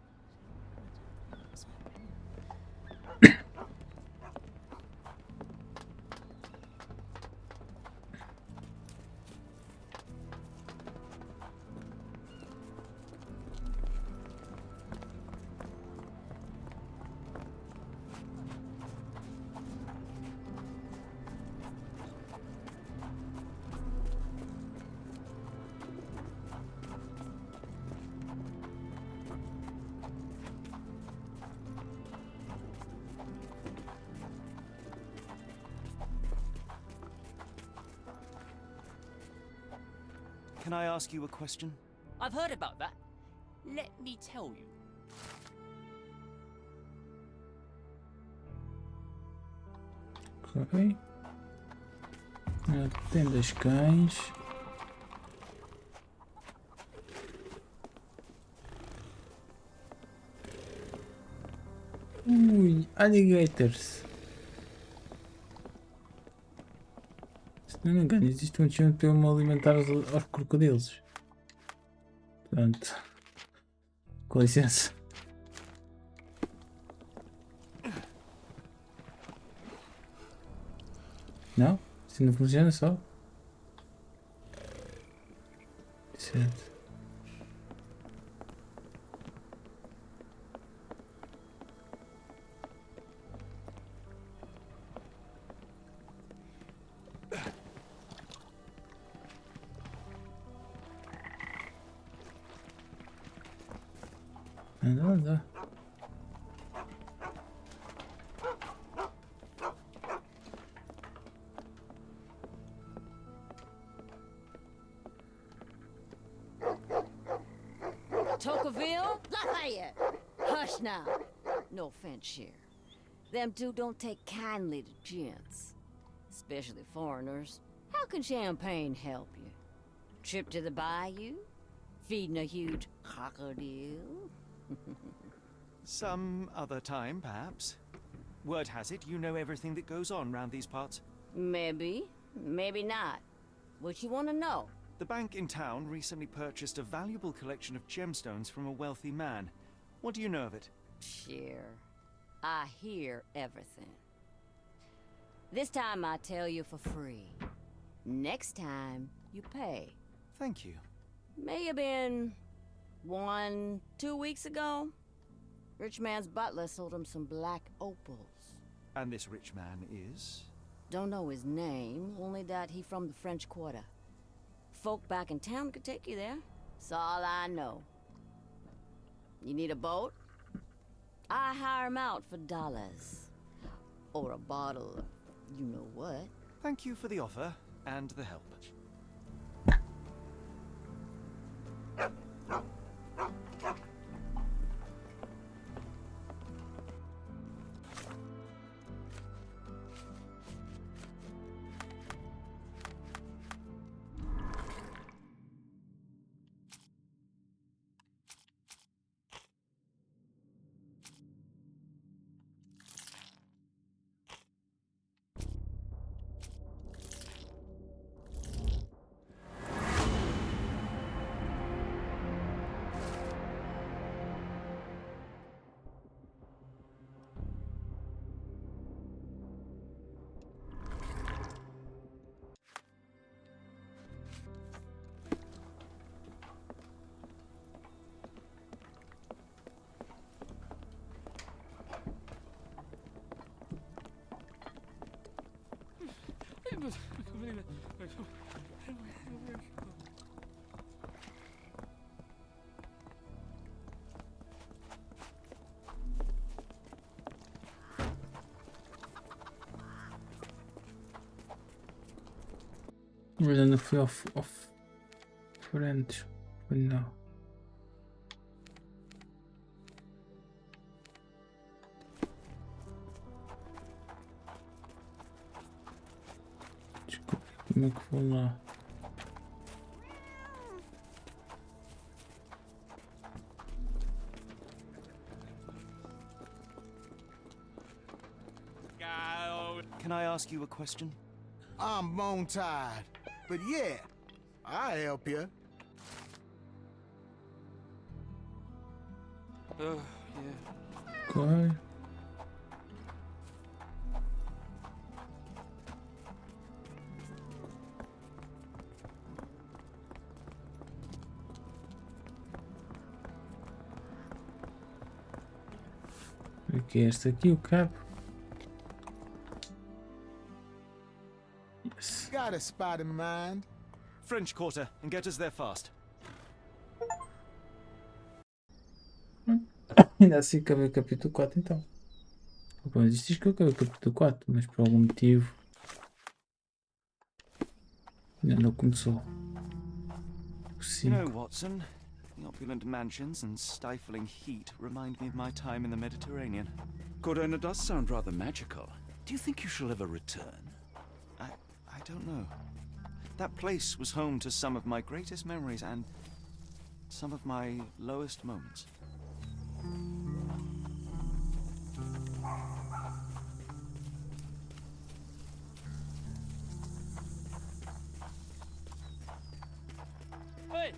Can I ask you a question? I've heard about that. Let me tell you. Ok. Tem 2 cães. Ui, alligators. Se não me engano, existe um chão para eu me alimentar aos crocodilos. Portanto, com licença. Não? Assim não funciona só? Certo. Anda. Tocqueville? Lafayette! Hush now. No offense here. Them two don't take kindly to gents. Especially foreigners. How can champagne help you? Trip to the bayou? Feeding a huge crocodile? Some other time, perhaps. Word has it, you know everything that goes on round these parts. Maybe. Maybe not. What you want to know? The bank in town recently purchased a valuable collection of gemstones from a wealthy man. What do you know of it? Sure. I hear everything. This time I tell you for free. Next time, you pay. Thank you. May have been 1-2 weeks ago. Rich man's butler sold him some black opals. And this rich man is? Don't know his name, only that he from the French Quarter. Folk back in town could take you there. That's all I know. You need a boat? I hire 'em out for dollars. Or a bottle of you know what. Thank you for the offer and the help. Mas ainda fui ao frente. Não. Desculpa, como é que vou lá? Can I ask you a question? I'm bone tired, but yeah, I'll help you. Yeah. Corre. O que é este aqui? O cabo? Yes. Got a spot in mind. French Quarter, and get us there fast. Ainda assim acabei o capítulo 4 então. Bom, isto diz que eu acabei o capítulo 4, mas por algum motivo ainda não começou. You know, Watson, the opulent mansions and stifling heat remind me of my time in the Mediterranean. Corona does sound rather magical. Do you think you shall ever return? I don't know. That place was home to some of my greatest memories and some of my lowest moments. Hey,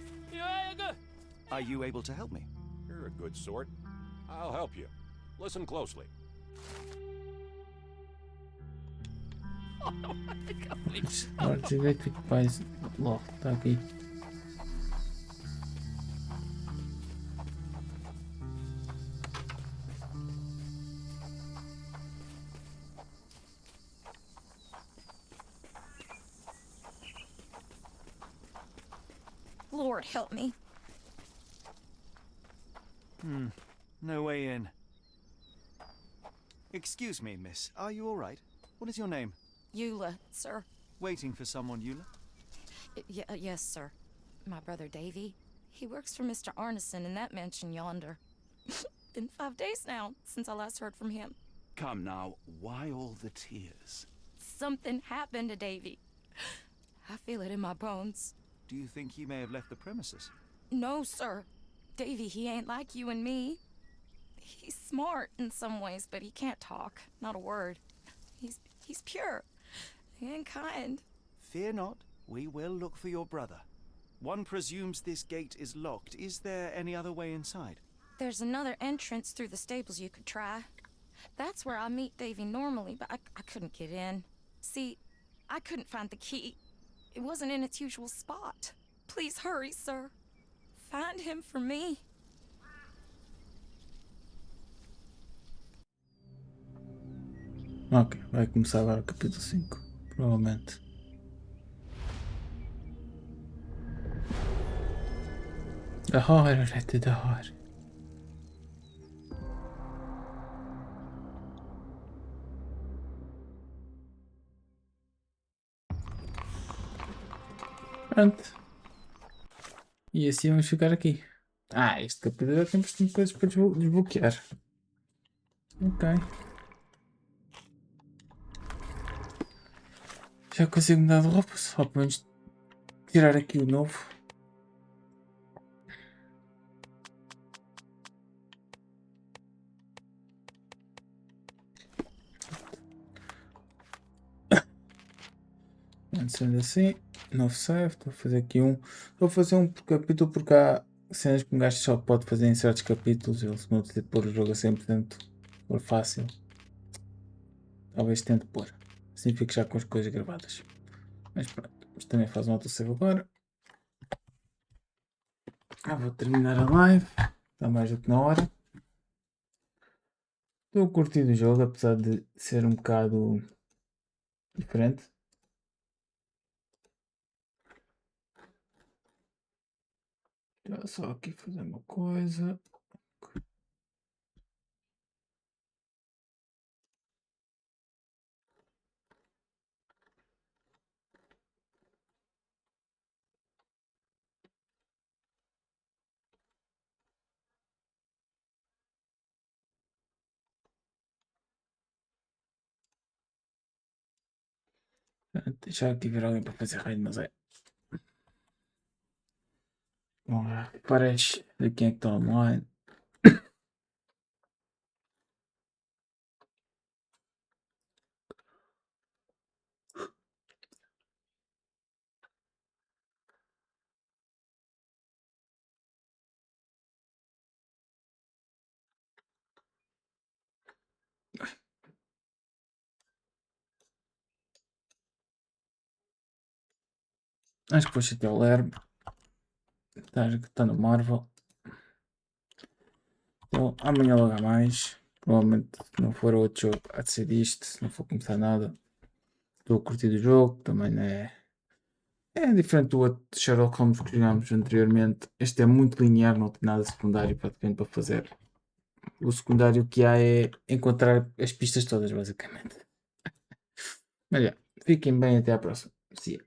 Are you able to help me? You're a good sort. I'll help you. Listen closely. Art electric pies lock, tá aqui. Lord help me. No way in. Excuse me, miss. Are you all right? What is your name? Eula, sir. Waiting for someone, Eula? Yes, sir. My brother Davy. He works for Mr. Arneson in that mansion yonder. Been 5 days now since I last heard from him. Come now, why all the tears? Something happened to Davy. I feel it in my bones. Do you think he may have left the premises? No, sir. Davy, he ain't like you and me. He's smart in some ways, but he can't talk. Not a word. He's pure and kind. Fear not. We will look for your brother. One presumes this gate is locked. Is there any other way inside? There's another entrance through the stables you could try. That's where I meet Davy normally, but I couldn't get in. See, I couldn't find the key. It wasn't in its usual spot. Please hurry, sir. Find him for me. Ok, vai começar agora o capítulo 5, provavelmente. Da hora, Rete, da hora. Pronto. E assim vamos ficar aqui. Este capítulo já tem bastante coisas para desbloquear. Ok. Já consigo mudar de roupa, só pelo menos tirar aqui o novo. Sendo assim, novo save, estou a fazer aqui estou a fazer um capítulo porque há cenas que um gajo só pode fazer em certos capítulos, ele se não decide pôr o jogo a 100% for fácil, talvez tente pôr, assim fico já com as coisas gravadas, mas pronto, mas também faz um autosave agora. Vou terminar a live, está mais do que na hora. Estou a curtir o jogo, apesar de ser um bocado diferente. Já só aqui fazer uma coisa. Deixar aqui ver alguém para fazer raid, mas é. Bom, parece de quem é que está online. Acho que vou chatear o Lerme. Está no Marvel. Então amanhã logo há mais. Provavelmente se não for outro jogo há de ser isto. Se não for começar nada. Estou a curtir o jogo. Também não é. É diferente do outro Sherlock Holmes que jogámos anteriormente. Este é muito linear, não tem nada secundário praticamente para fazer. O secundário que há é encontrar as pistas todas, basicamente. Mas já, fiquem bem, até à próxima. See ya.